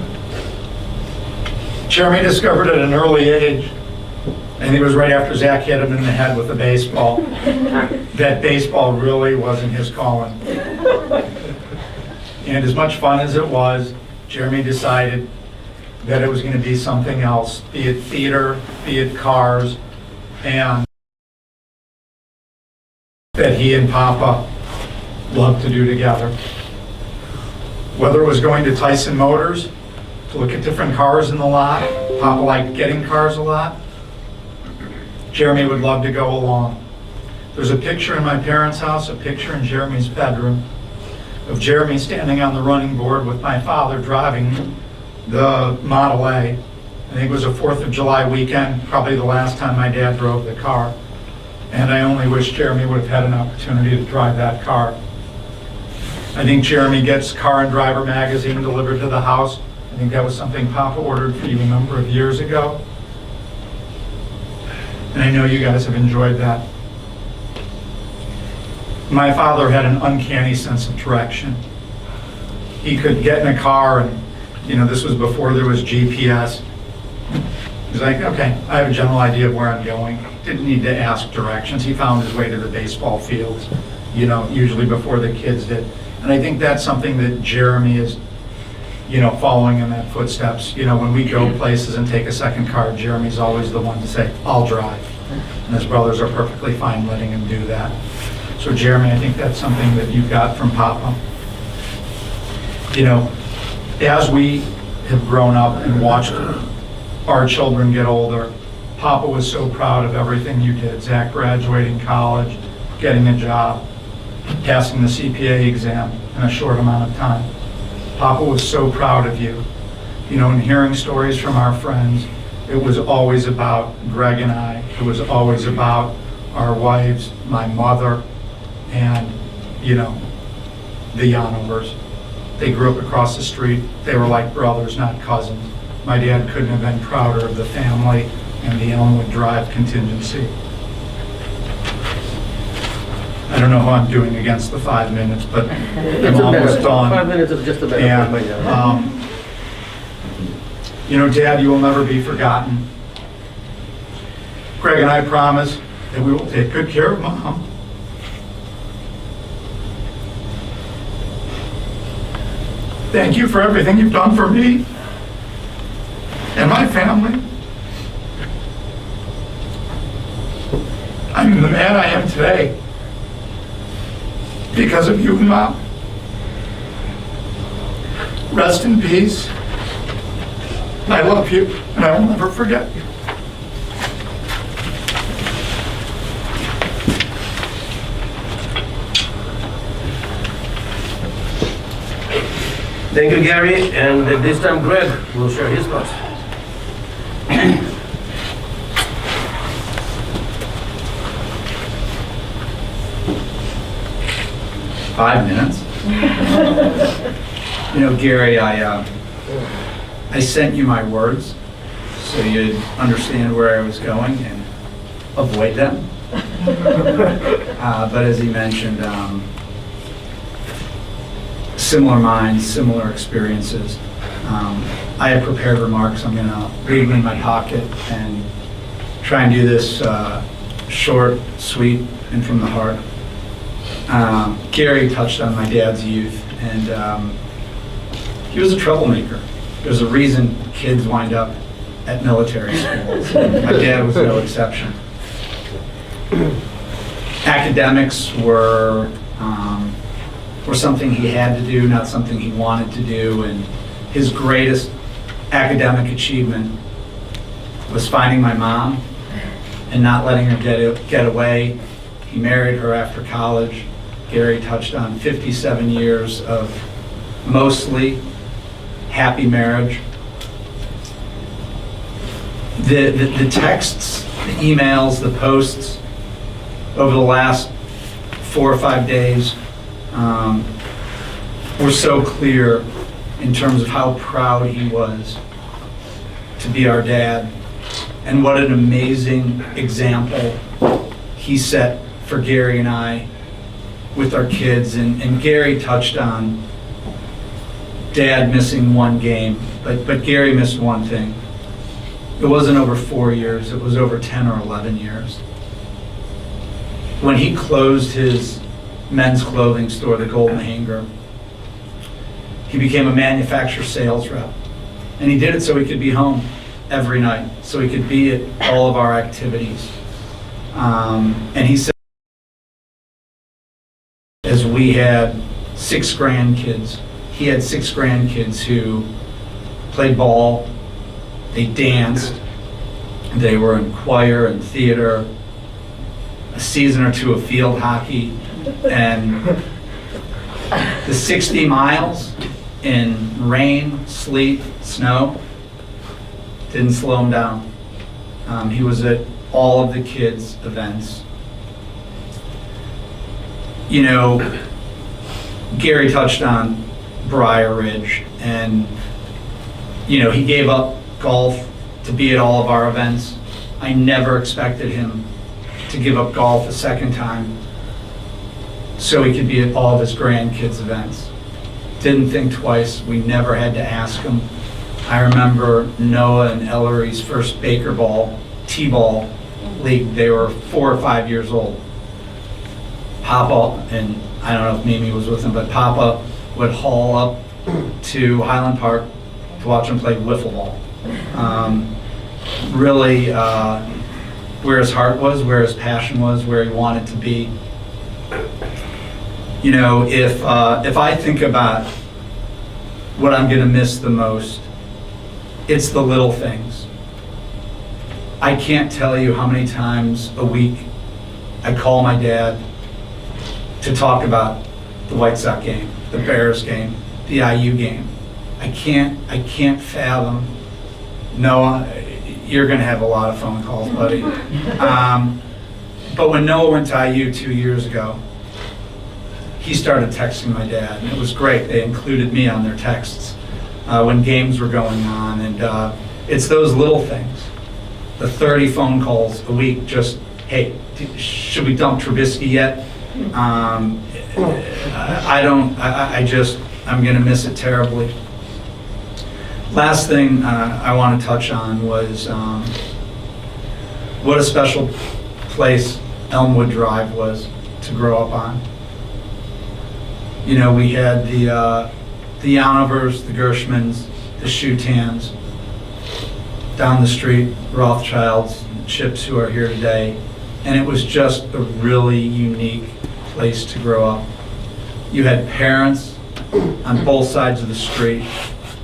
discovered at an early age, and it was right after Zach hit him in the head with a baseball, that baseball really wasn't his calling. And as much fun as it was, Jeremy decided that it was going to be something else, be it theater, be it cars, and that he and Papa loved to do together. Whether it was going to Tyson Motors to look at different cars in the lot, Papa liked getting cars a lot, Jeremy would love to go along. There's a picture in my parents' house, a picture in Jeremy's bedroom, of Jeremy standing on the running board with my father driving the Model A. I think it was a 4th of July weekend, probably the last time my dad drove the car. And I only wish Jeremy would have had an opportunity to drive that car. I think Jeremy gets Car and Driver magazine delivered to the house. I think that was something Papa ordered for you a number of years ago. And I know you guys have enjoyed that. My father had an uncanny sense of direction. He could get in a car and, this was before there was GPS. He's like, okay, I have a general idea of where I'm going. Didn't need to ask directions. He found his way to the baseball fields, usually before the kids did. And I think that's something that Jeremy is, following in that footsteps. When we go places and take a second car, Jeremy's always the one to say, I'll drive. And his brothers are perfectly fine letting him do that. So Jeremy, I think that's something that you got from Papa. As we have grown up and watched our children get older, Papa was so proud of everything you did. Zach graduating college, getting a job, passing the CPA exam in a short amount of time. Papa was so proud of you. And hearing stories from our friends, it was always about Greg and I. It was always about our wives, my mother, and, the Yanovers. They grew up across the street. They were like brothers, not cousins. My dad couldn't have been prouder of the family and the Elmwood Drive contingency. I don't know how I'm doing against the 5 minutes, but I'm almost done. 5 minutes is just about And, Dad, you will never be forgotten. Greg and I promise that we will take good care of Mom. Thank you for everything you've done for me and my family. I'm the man I am today because of you and Mom. Rest in peace. I love you, and I will never forget you. Thank you, Gary, and at this time Greg will share his thoughts. 5 minutes. Gary, I sent you my words so you'd understand where I was going and avoid them. But as he mentioned, similar minds, similar experiences. I have prepared remarks. I'm going to leave them in my pocket and try and do this short, sweet, and from the heart. Gary touched on my dad's youth, and he was a troublemaker. There's a reason kids wind up at military schools. My dad was no exception. Academics were something he had to do, not something he wanted to do, and his greatest academic achievement was finding my mom and not letting her get away. He married her after college. Gary touched on 57 years of mostly happy marriage. The texts, the emails, the posts over the last 4 or 5 days were so clear in terms of how proud he was to be our dad, and what an amazing example he set for Gary and I with our kids. And Gary touched on Dad missing one game, but Gary missed one thing. It wasn't over 4 years, it was over 10 or 11 years. When he closed his men's clothing store, the Golden Hanger, he became a manufacturer sales rep. And he did it so he could be home every night, so he could be at all of our activities. And he said, as we had 6 grandkids, he had 6 grandkids who played ball, they danced, they were in choir and theater, a season or two of field hockey, and the 60 miles in rain, sleet, snow didn't slow him down. He was at all of the kids' events. You know, Gary touched on Briar Ridge, and you know, he gave up golf to be at all of our events. I never expected him to give up golf a second time so he could be at all of his grandkids' events. Didn't think twice. We never had to ask him. I remember Noah and Ellery's first Baker Ball, T-ball league. They were 4 or 5 years old. Papa, and I don't know if Mimi was with him, but Papa would haul up to Highland Park to watch him play wiffle ball. Really, where his heart was, where his passion was, where he wanted to be. You know, if I think about what I'm gonna miss the most, it's the little things. I can't tell you how many times a week I call my dad to talk about the White Sox game, the Bears game, the IU game. I can't fathom. Noah, you're gonna have a lot of phone calls, buddy. But when Noah went to IU 2 years ago, he started texting my dad, and it was great. They included me on their texts when games were going on, and it's those little things. The 30 phone calls a week, just, hey, should we dump Trubisky yet? I'm gonna miss it terribly. Last thing I want to touch on was what a special place Elmwood Drive was to grow up on. You know, we had the Yanovers, the Gershmans, the Shutans, down the street, Rothschilds, Chips, who are here today, and it was just a really unique place to grow up. You had parents on both sides of the street.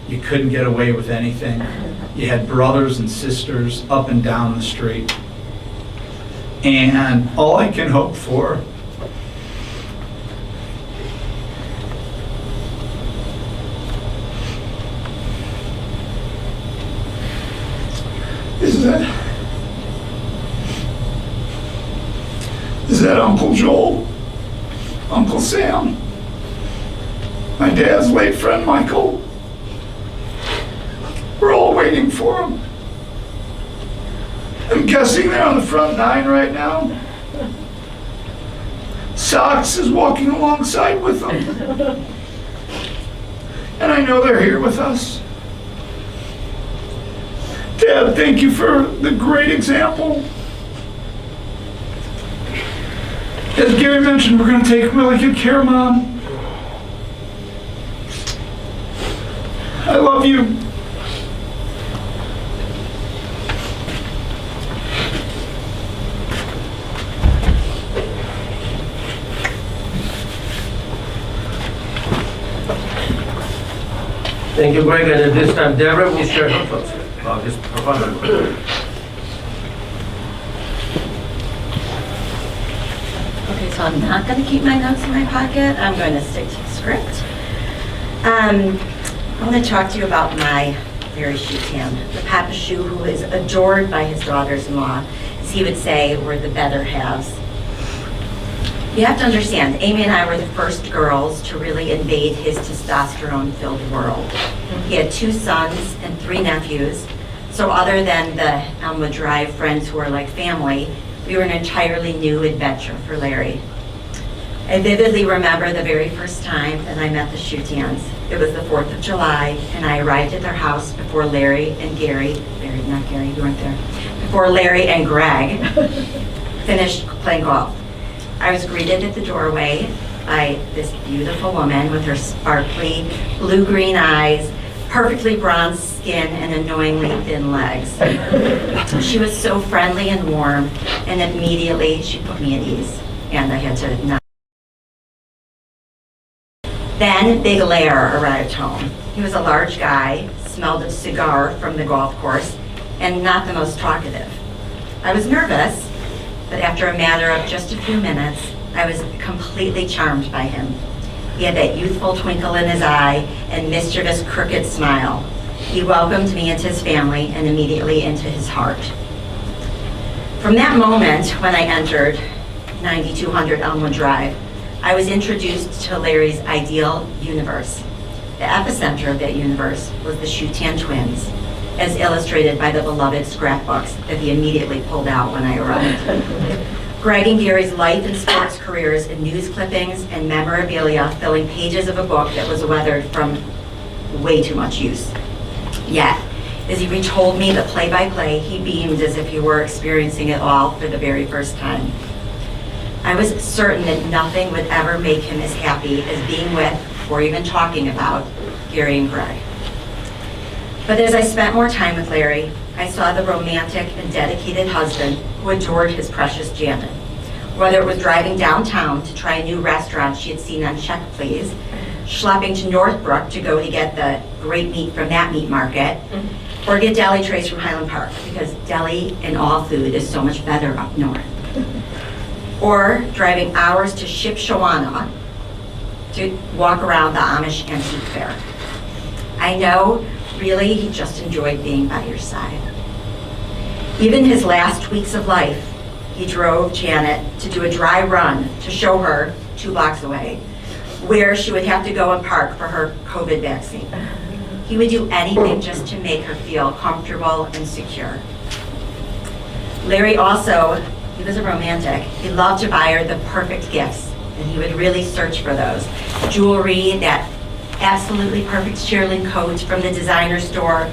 You couldn't get away with anything. You had brothers and sisters up and down the street. And all I can hope for is that Uncle Joel, Uncle Sam, my dad's late friend Michael, we're all waiting for him. I'm guessing they're on the front 9 right now. Sox is walking alongside with them. And I know they're here with us. Dad, thank you for the great example. As Gary mentioned, we're going to take really good care of Mom. I love you. Thank you, Greg, and at this time, Deborah will share her thoughts about his performance. Okay, so I'm not going to keep my notes in my pocket. I'm going to stick to the script. I'm going to talk to you about my Larry Shutan, the Papa Shu who is adored by his daughters-in-law. As he would say, we're the better halves. You have to understand, Amy and I were the first girls to really invade his testosterone-filled world. He had 2 sons and 3 nephews, so other than the Elmwood Drive friends who are like family, we were an entirely new adventure for Larry. I vividly remember the very first time that I met the Shutans. It was the 4th of July, and I arrived at their house before Larry and Gary, not Gary, you weren't there, before Larry and Greg finished playing golf. I was greeted at the doorway by this beautiful woman with her sparkly blue-green eyes, perfectly bronzed skin, and annoyingly thin legs. She was so friendly and warm, and immediately she put me at ease, and I had to nod. Then Big Lair arrived home. He was a large guy, smelled of cigar from the golf course, and not the most talkative. I was nervous, but after a matter of just a few minutes, I was completely charmed by him. He had that youthful twinkle in his eye and mischievous, crooked smile. He welcomed me into his family and immediately into his heart. From that moment when I entered 9200 Elmwood Drive, I was introduced to Larry's ideal universe. The epicenter of that universe was the Shutan twins, as illustrated by the beloved scrapbooks that he immediately pulled out when I arrived. Greg and Gary's life and sports careers in news clippings and memorabilia filling pages of a book that was weathered from way too much use. Yet, as he retold me the play-by-play, he beamed as if he were experiencing it all for the very first time. I was certain that nothing would ever make him as happy as being with, or even talking about, Gary and Greg. But as I spent more time with Larry, I saw the romantic and dedicated husband who adored his precious Janet. Whether it was driving downtown to try a new restaurant she had seen on Check Please, schlepping to Northbrook to go to get the great meat from that meat market, or get deli trays from Highland Park, because deli and all food is so much better up north. Or driving hours to Shipshawana to walk around the Amish Antique Fair. I know, really, he just enjoyed being by your side. Even his last weeks of life, he drove Janet to do a dry run to show her 2 blocks away where she would have to go and park for her COVID vaccine. He would do anything just to make her feel comfortable and secure. Larry also, he was a romantic. He loved to buy her the perfect gifts, and he would really search for those. Jewelry, that absolutely perfect shearling coat from the designer store.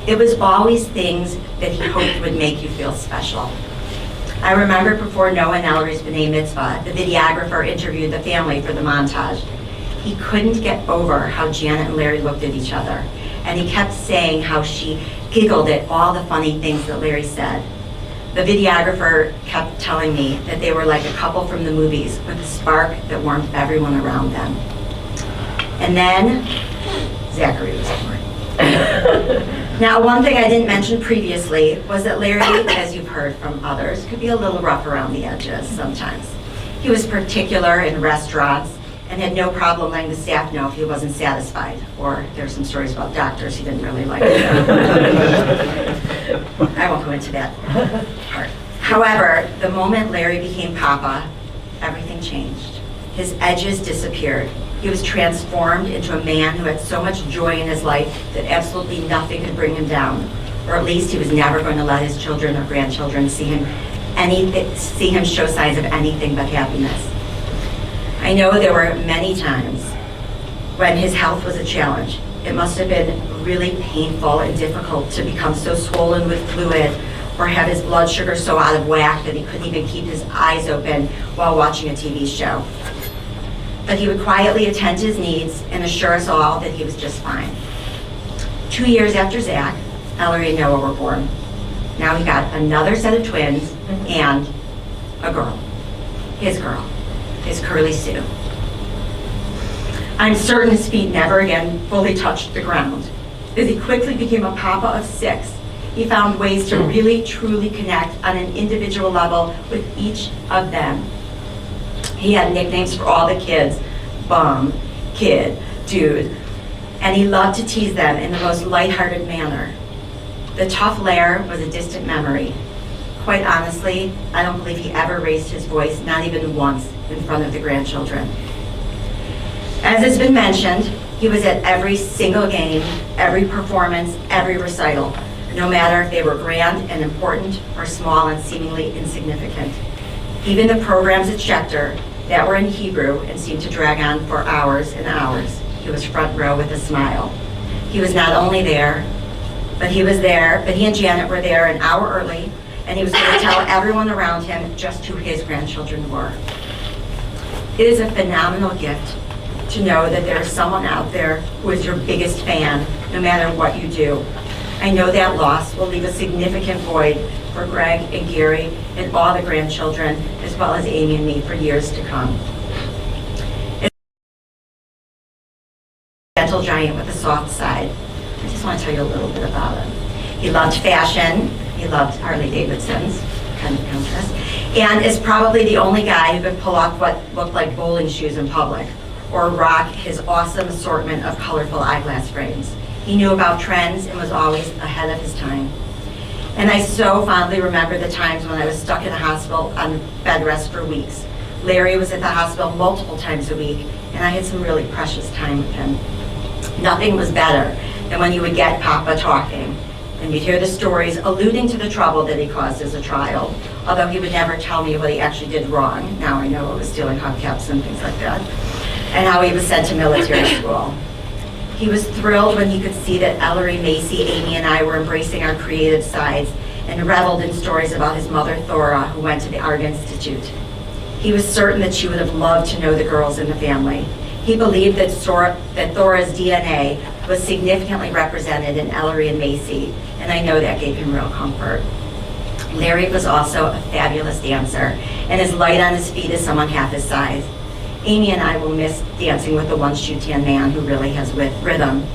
It was always things that he hoped would make you feel special. I remember before Noah and Ellery's B'nai Mitzvah, the videographer interviewed the family for the montage. He couldn't get over how Janet and Larry looked at each other, and he kept saying how she giggled at all the funny things that Larry said. The videographer kept telling me that they were like a couple from the movies with a spark that warmed everyone around them. And then Zachary was born. Now, one thing I didn't mention previously was that Larry, as you've heard from others, could be a little rough around the edges sometimes. He was particular in restaurants and had no problem letting the staff know if he wasn't satisfied. Or there's some stories about doctors he didn't really like. I won't go into that part. However, the moment Larry became Papa, everything changed. His edges disappeared. He was transformed into a man who had so much joy in his life that absolutely nothing could bring him down. Or at least he was never going to let his children or grandchildren see him show signs of anything but happiness. I know there were many times when his health was a challenge. It must have been really painful and difficult to become so swollen with fluid or have his blood sugar so out of whack that he couldn't even keep his eyes open while watching a TV show. But he would quietly attend to his needs and assure us all that he was just fine. 2 years after Zach, Ellery and Noah were born. Now he got another set of twins and a girl, his Curly Sue. I'm certain his feet never again fully touched the ground. As he quickly became a papa of 6, he found ways to really, truly connect on an individual level with each of them. He had nicknames for all the kids, Bum, Kid, Dude, and he loved to tease them in the most lighthearted manner. The tough Lair was a distant memory. Quite honestly, I don't believe he ever raised his voice, not even once, in front of the grandchildren. As has been mentioned, he was at every single game, every performance, every recital, no matter if they were grand and important or small and seemingly insignificant. Even the programs at Schechter that were in Hebrew and seemed to drag on for hours and hours, he was front row with a smile. He was not only there, but he and Janet were there an hour early, and he was going to tell everyone around him just who his grandchildren were. It is a phenomenal gift to know that there is someone out there who is your biggest fan, no matter what you do. I know that loss will leave a significant void for Greg and Gary and all the grandchildren, as well as Amy and me, for years to come. It's a gentle giant with a soft side. I just want to tell you a little bit about him. He loved fashion. He loved Harley Davidsons, kind of contrast, and is probably the only guy who could pull off what looked like bowling shoes in public or rock his awesome assortment of colorful eyeglass frames. He knew about trends and was always ahead of his time. And I so fondly remember the times when I was stuck in a hospital on bed rest for weeks. Larry was at the hospital multiple times a week, and I had some really precious time with him. Nothing was better than when you would get Papa talking, and you'd hear the stories alluding to the trouble that he caused as a child, although he would never tell me what he actually did wrong. Now I know it was stealing hubcaps and things like that, and how he was sent to military school. He was thrilled when he could see that Ellery, Macy, Amy, and I were embracing our creative sides and reveled in stories about his mother, Thora, who went to the Art Institute. He was certain that she would have loved to know the girls in the family. He believed that Thora's DNA was significantly represented in Ellery and Macy, and I know that gave him real comfort. Larry was also a fabulous dancer, and as light on his feet as someone half his size. Amy and I will miss dancing with the one Shutan man who really has rhythm.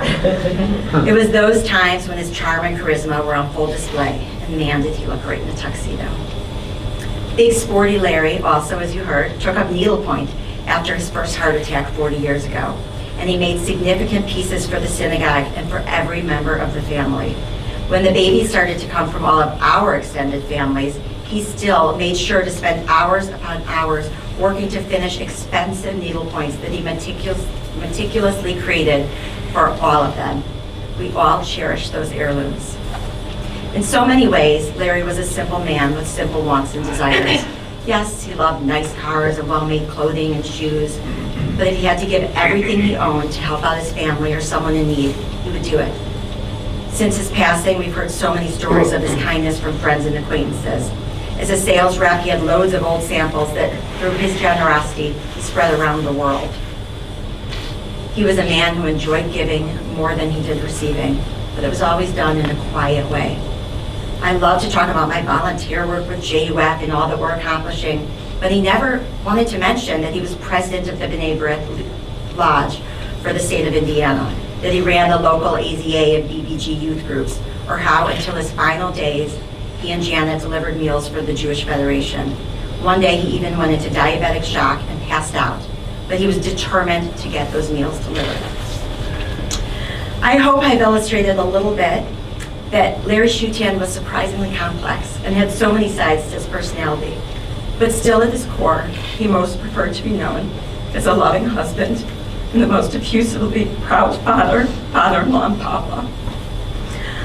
It was those times when his charm and charisma were on full display, and man, did he look great in a tuxedo. Big sporty Larry also, as you heard, took up needlepoint after his first heart attack 40 years ago, and he made significant pieces for the synagogue and for every member of the family. When the babies started to come from all of our extended families, he still made sure to spend hours upon hours working to finish expensive needlepoints that he meticulously created for all of them. We all cherish those heirlooms. In so many ways, Larry was a simple man with simple wants and desires. Yes, he loved nice cars and well-made clothing and shoes, but if he had to give everything he owned to help out his family or someone in need, he would do it. Since his passing, we've heard so many stories of his kindness from friends and acquaintances. As a sales rep, he had loads of old samples that, through his generosity, he spread around the world. He was a man who enjoyed giving more than he did receiving, but it was always done in a quiet way. I love to talk about my volunteer work with JWAC and all that we're accomplishing, but he never wanted to mention that he was president of the B'nai B'rith Lodge for the state of Indiana, that he ran the local AZA and BBG youth groups, or how, until his final days, he and Janet delivered meals for the Jewish Federation. One day he even went into diabetic shock and passed out, but he was determined to get those meals delivered. I hope I've illustrated a little bit that Larry Shutan was surprisingly complex and had so many sides to his personality, but still at his core, he most preferred to be known as a loving husband and the most effusively proud father-in-law and papa.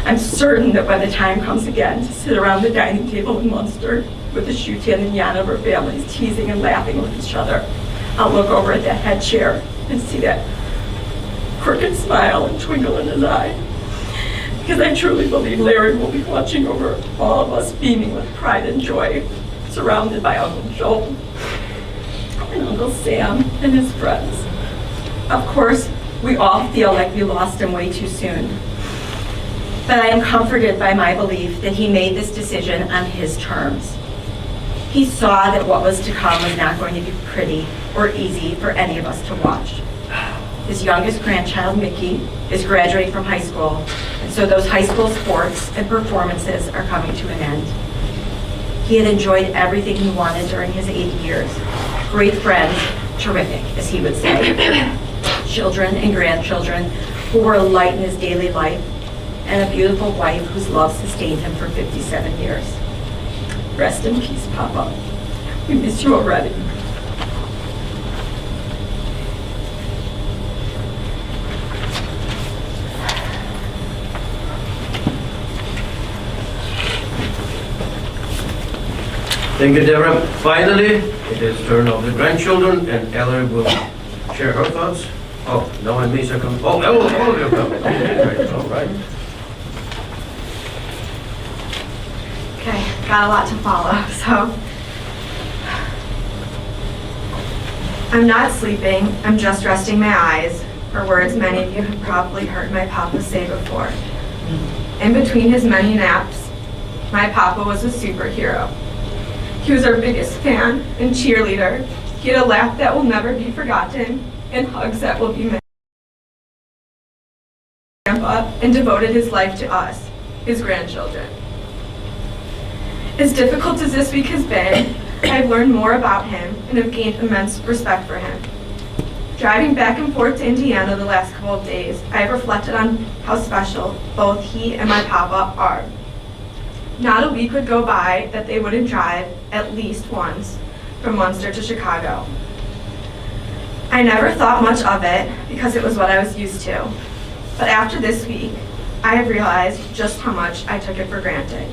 I'm certain that when the time comes again to sit around the dining table in Munster with the Shutan and Yanover families teasing and laughing with each other, I'll look over at that head chair and see that crooked smile and twinkle in his eye. Because I truly believe Larry will be watching over all of us, beaming with pride and joy, surrounded by Uncle Joel and Uncle Sam and his friends. Of course, we all feel like we lost him way too soon. But I am comforted by my belief that he made this decision on his terms. He saw that what was to come was not going to be pretty or easy for any of us to watch. His youngest grandchild, Mickey, is graduating from high school, and so those high school sports and performances are coming to an end. He had enjoyed everything he wanted during his 8 years. Great friends, terrific, as he would say. Children and grandchildren who were a light in his daily life, and a beautiful wife whose love sustained him for 57 years. Rest in peace, Papa. We miss you already. Thank you, Deborah. Finally, it is turn of the grandchildren, and Ellery will share her thoughts. Oh, now I may come. Oh, all of you come. All right. Okay, got a lot to follow, so. I'm not sleeping, I'm just resting my eyes, or words many of you have probably heard my papa say before. In between his many naps, my papa was a superhero. He was our biggest fan and cheerleader. He had a laugh that will never be forgotten and hugs that will be missed. Grandpa, and devoted his life to us, his grandchildren. As difficult as this week has been, I've learned more about him and have gained immense respect for him. Driving back and forth to Indiana the last couple of days, I have reflected on how special both he and my papa are. Not a week would go by that they wouldn't drive at least once from Munster to Chicago. I never thought much of it because it was what I was used to. But after this week, I have realized just how much I took it for granted.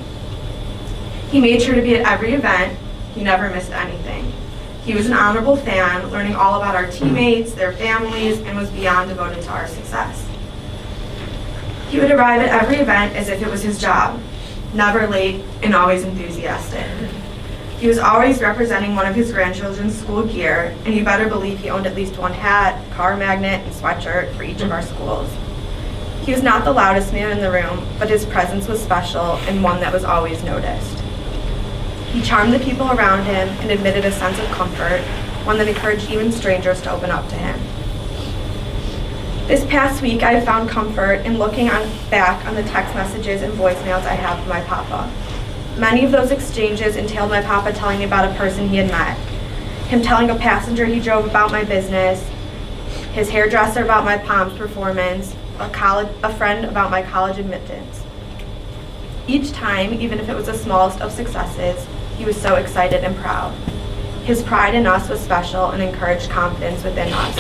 He made sure to be at every event. He never missed anything. He was an honorable fan, learning all about our teammates, their families, and was beyond devoted to our success. He would arrive at every event as if it was his job, never late and always enthusiastic. He was always representing one of his grandchildren's school gear, and you better believe he owned at least one hat, car magnet, and sweatshirt for each of our schools. He was not the loudest man in the room, but his presence was special and one that was always noticed. He charmed the people around him and admitted a sense of comfort, one that encouraged even strangers to open up to him. This past week, I have found comfort in looking back on the text messages and voicemails I have with my papa. Many of those exchanges entailed my papa telling me about a person he had met, him telling a passenger he drove about my business, his hairdresser about my Palms performance, a friend about my college admittance. Each time, even if it was the smallest of successes, he was so excited and proud. His pride in us was special and encouraged confidence within us.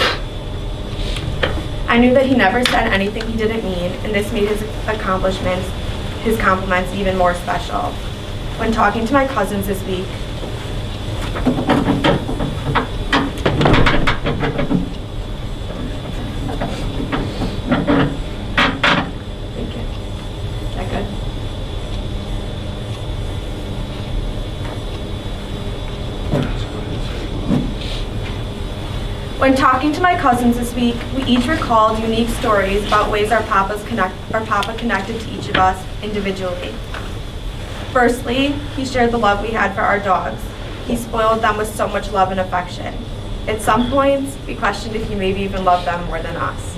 I knew that he never said anything he didn't mean, and this made his accomplishments, his compliments, even more special. When talking to my cousins this week, thank you. Is that good? When talking to my cousins this week, we each recalled unique stories about ways our papa connected to each of us individually. Firstly, he shared the love we had for our dogs. He spoiled them with so much love and affection. At some points, we questioned if he maybe even loved them more than us.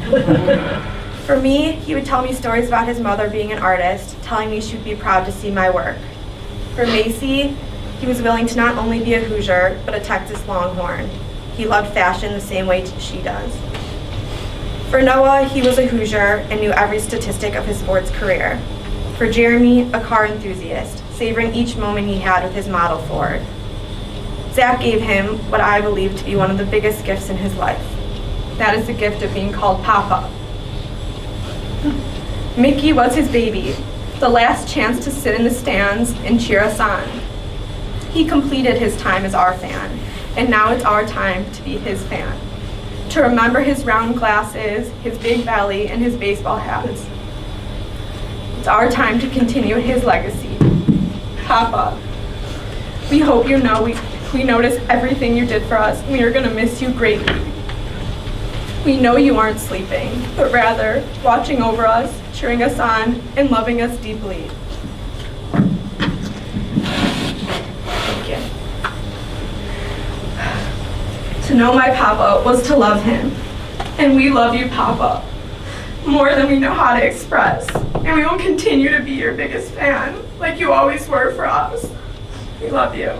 For me, he would tell me stories about his mother being an artist, telling me she would be proud to see my work. For Macy, he was willing to not only be a Hoosier, but a Texas Longhorn. He loved fashion the same way she does. For Noah, he was a Hoosier and knew every statistic of his sports career. For Jeremy, a car enthusiast, savoring each moment he had with his model Ford. Zach gave him what I believe to be one of the biggest gifts in his life. That is the gift of being called Papa. Mickey was his baby, the last chance to sit in the stands and cheer us on. He completed his time as our fan, and now it's our time to be his fan. to remember his round glasses, his big belly, and his baseball hats. It's our time to continue his legacy. Papa, we hope you know we notice everything you did for us, and we are going to miss you greatly. We know you aren't sleeping, but rather watching over us, cheering us on, and loving us deeply. Thank you. To know my Papa was to love him, and we love you, Papa, more than we know how to express, and we will continue to be your biggest fan, like you always were for us. We love you.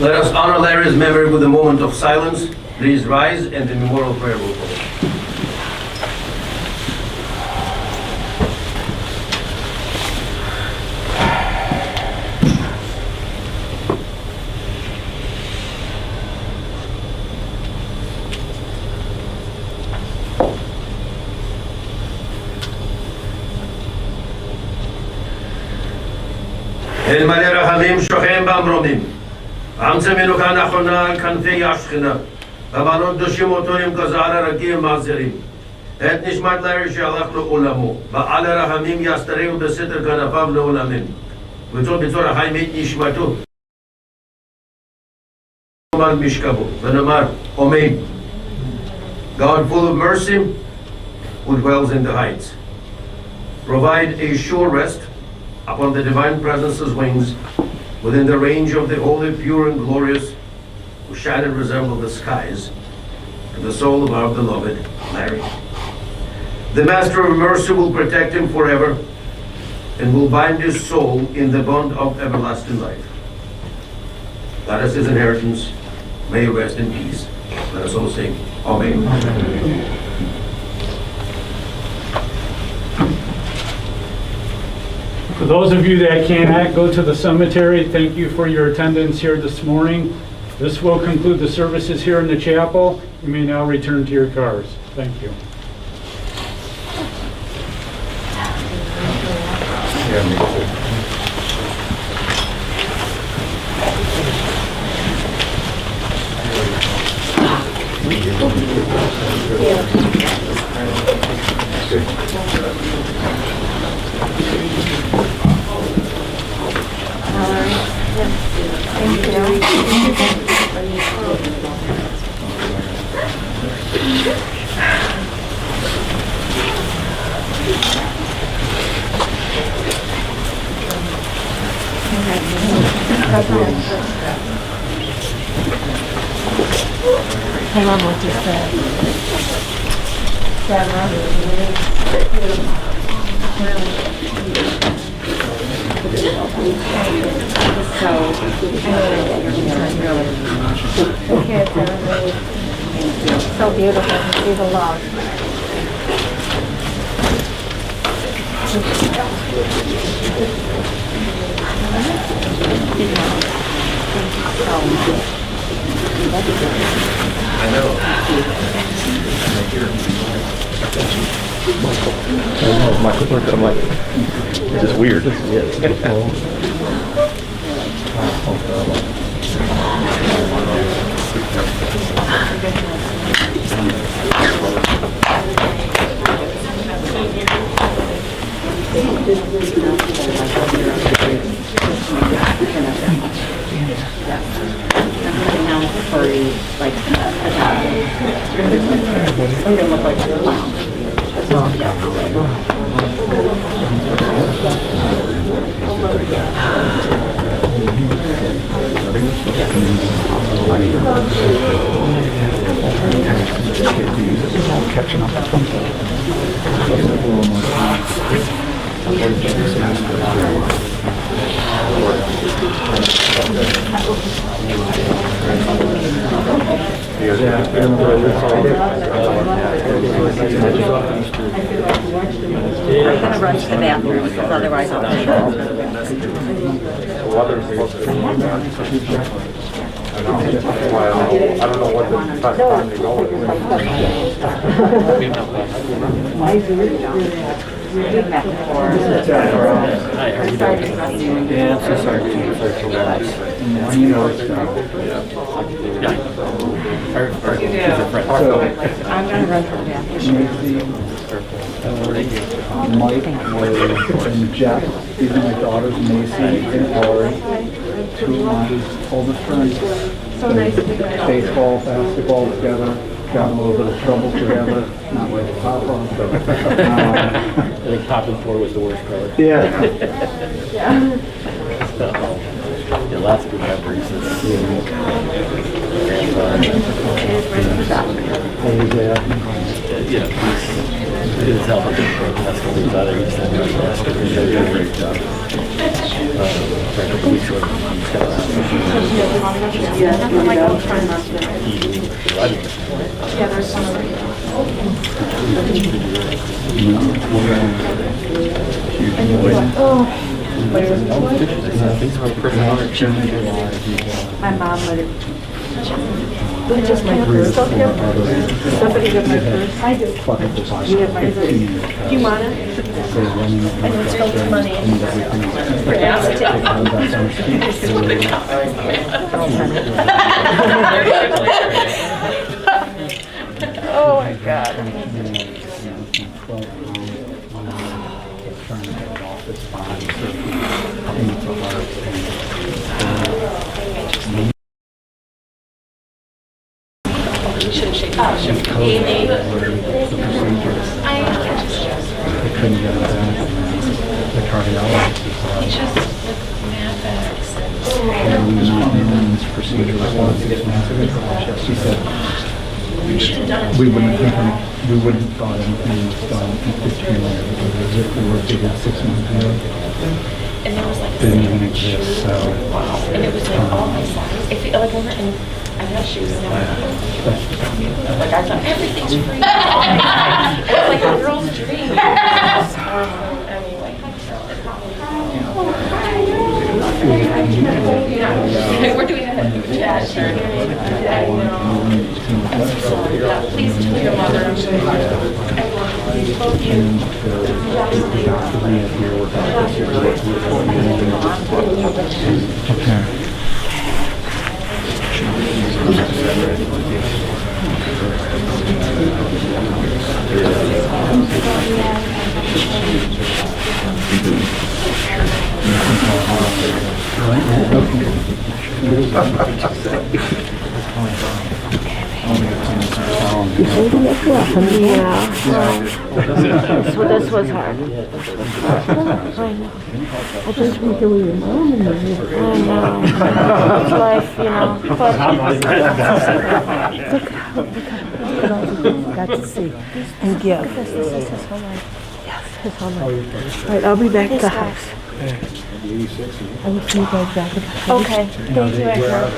Let us honor Larry's memory with a moment of silence. Please rise and the memorial prayer will follow. אל מלא רחמים שוכן במרומים. עמצמנו כאן אחרונה על כנפי השכינה. הבנות קדושים אותו עם כזער הרגיל מעזרים. את נשמת לארי שהלך לעולמו. בעל הרחמים יסתרהו בסתר כנפיו לעולמים. בצור החיים את נשמתו. על משכבו. ונאמר, אמן. God full of mercy, who dwells in the heights. Provide a sure rest upon the divine presence's wings, within the range of the holy, pure, and glorious, who shine and resemble the skies, to the soul of our beloved Larry. The Master of Mercy will protect him forever, and will bind his soul in the bond of everlasting life. That is his inheritance. May he rest in peace. Let us all sing. Amen. For those of you that cannot go to the cemetery, thank you for your attendance here this morning. This will conclude the services here in the chapel. You may now return to your cars. Thank you. I love what you said. The kids are really so beautiful to see the love. I know. Michael looked at him like, this is weird. Catching up. I'm gonna run to the bathroom, because otherwise I'll be. I don't know what the time to go is. Yeah, I'm so sorry. I'm gonna run to the bathroom. Mike and Jeff, these are my daughters, Macy and Lori, two of my oldest friends. So nice to meet you. Baseball, basketball together, got in a little bit of trouble together, not like Papa, but. I think Poppin' 4 was the worst color. Yeah. Yeah. Yeah, lots of good memories. You know, he did his help with the basketball. He was out there each time he was basketball. He did a great job. We short Yeah, there's some over here. My mom let it. Just my purse. Somebody got my purse. I do. You have my purse. Do you want it? I know it's filled with money. For gas Oh my God. Amy. They couldn't get it back. The cardiologist. It's just the math. And we not in this procedure was about 6 months ago. She said, we wouldn't have thought anything was done in 15 years. As if we were big in 6 months ago. And there was like a Didn't even exist, so. and it was like all my size. If it, like, and I got shoes and everything. Like I thought everything's free. It was like a girl's dream. Anyway. We're doing it. Yeah, sure. Please tell your mother. Both you. Okay. So this was hard. I know. I just went to your mom and I know. It's life, you know. But look at all the things we got to see and give. This is his whole life. Yes, his whole life. All right, I'll be back at the house. I will see you guys back at the house. Okay, thank you, Edgar.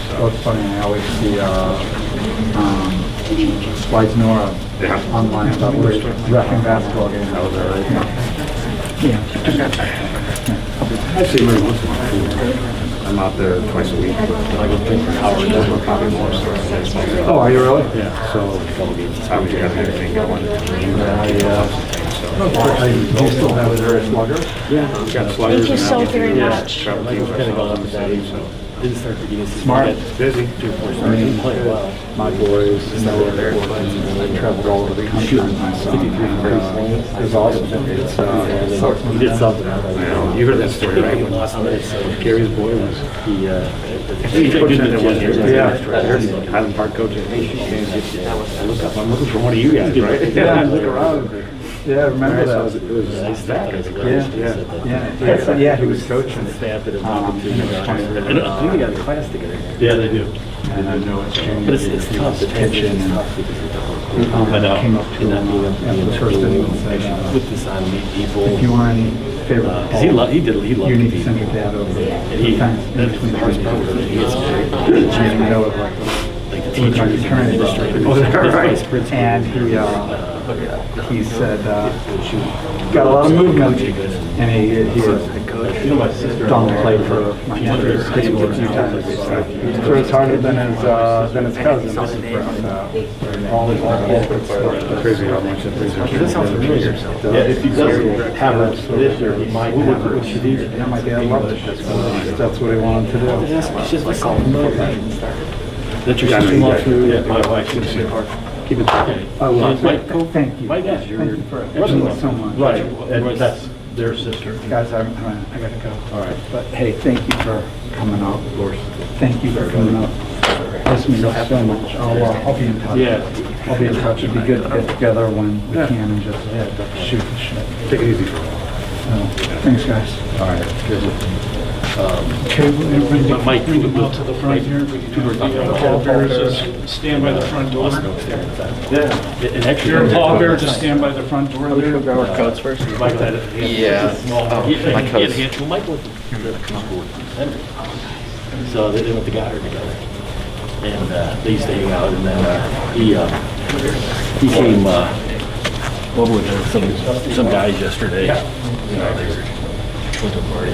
So it's funny, I always see, Slides Nora online about wrecking basketball games. I see him every once in a while. I'm out there twice a week. I go play for Howard, probably more. Oh, are you really? Yeah, so obviously got everything going. Do you still have a slugger? Yeah, got sluggers. Thank you so very much. Travel teams are all up to date, so. Didn't start to get Smart. Busy. I mean, my boys, they traveled all over the country. It was awesome. He did something. You heard that story, right? When Gary's boy was, he coached in one year. Yeah. Highland Park coach. I look up, I'm looking for one of you guys, right? Yeah, I look around. Yeah, I remember that. It was Nice back. Yeah, he was coaching. Staff at I think they got a class together. Yeah, they do. And I know it's changing. But it's tough. The tension and is tough because of the whole came up to him after the first day and said, With this on meet people. if you want any favor, Because he loved you people. need to send your dad over. And he, the fence in that's between the the hardest part houses. was he gets And I know, like the teachers and administrators. Oh, that's his right. vice principals. And he said, got a lot of movement, and he was done played for my nephew a few times. He throws harder than his cousin. Crazy how much it is. This sounds familiar. Yeah, if he doesn't have it this year, he might have it. Yeah, my dad loved it. That's what he wanted to do. It's just like calling That's your sister-in-law too? Yeah, my wife. Keep it. I will. Mike, Thank you. Mike is your Thank you for everything so much. Right, and that's their sister. Guys, I gotta go. All right. But hey, thank you for coming out. Of course. Thank you for coming out. This means so much. I'll be in touch. Yeah. I'll be in touch. It'd be good to get together when we can and just shoot the shit. Take it easy. Thanks, guys. All right, good. Okay, will everybody Mike, bring them out to the front here? The pallbearers just stand by the front door. Yeah. And actually, Your pallbearer just stand by the front door there. grab our coats first. Michael had it. Yeah. My coats. Well, Michael went to school with Henry. So they went to Goddard together. And they used to hang out, and then he came over with some guys yesterday. You know, they went to a party.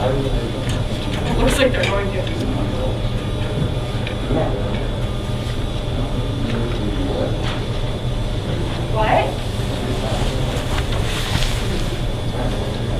It looks like they're going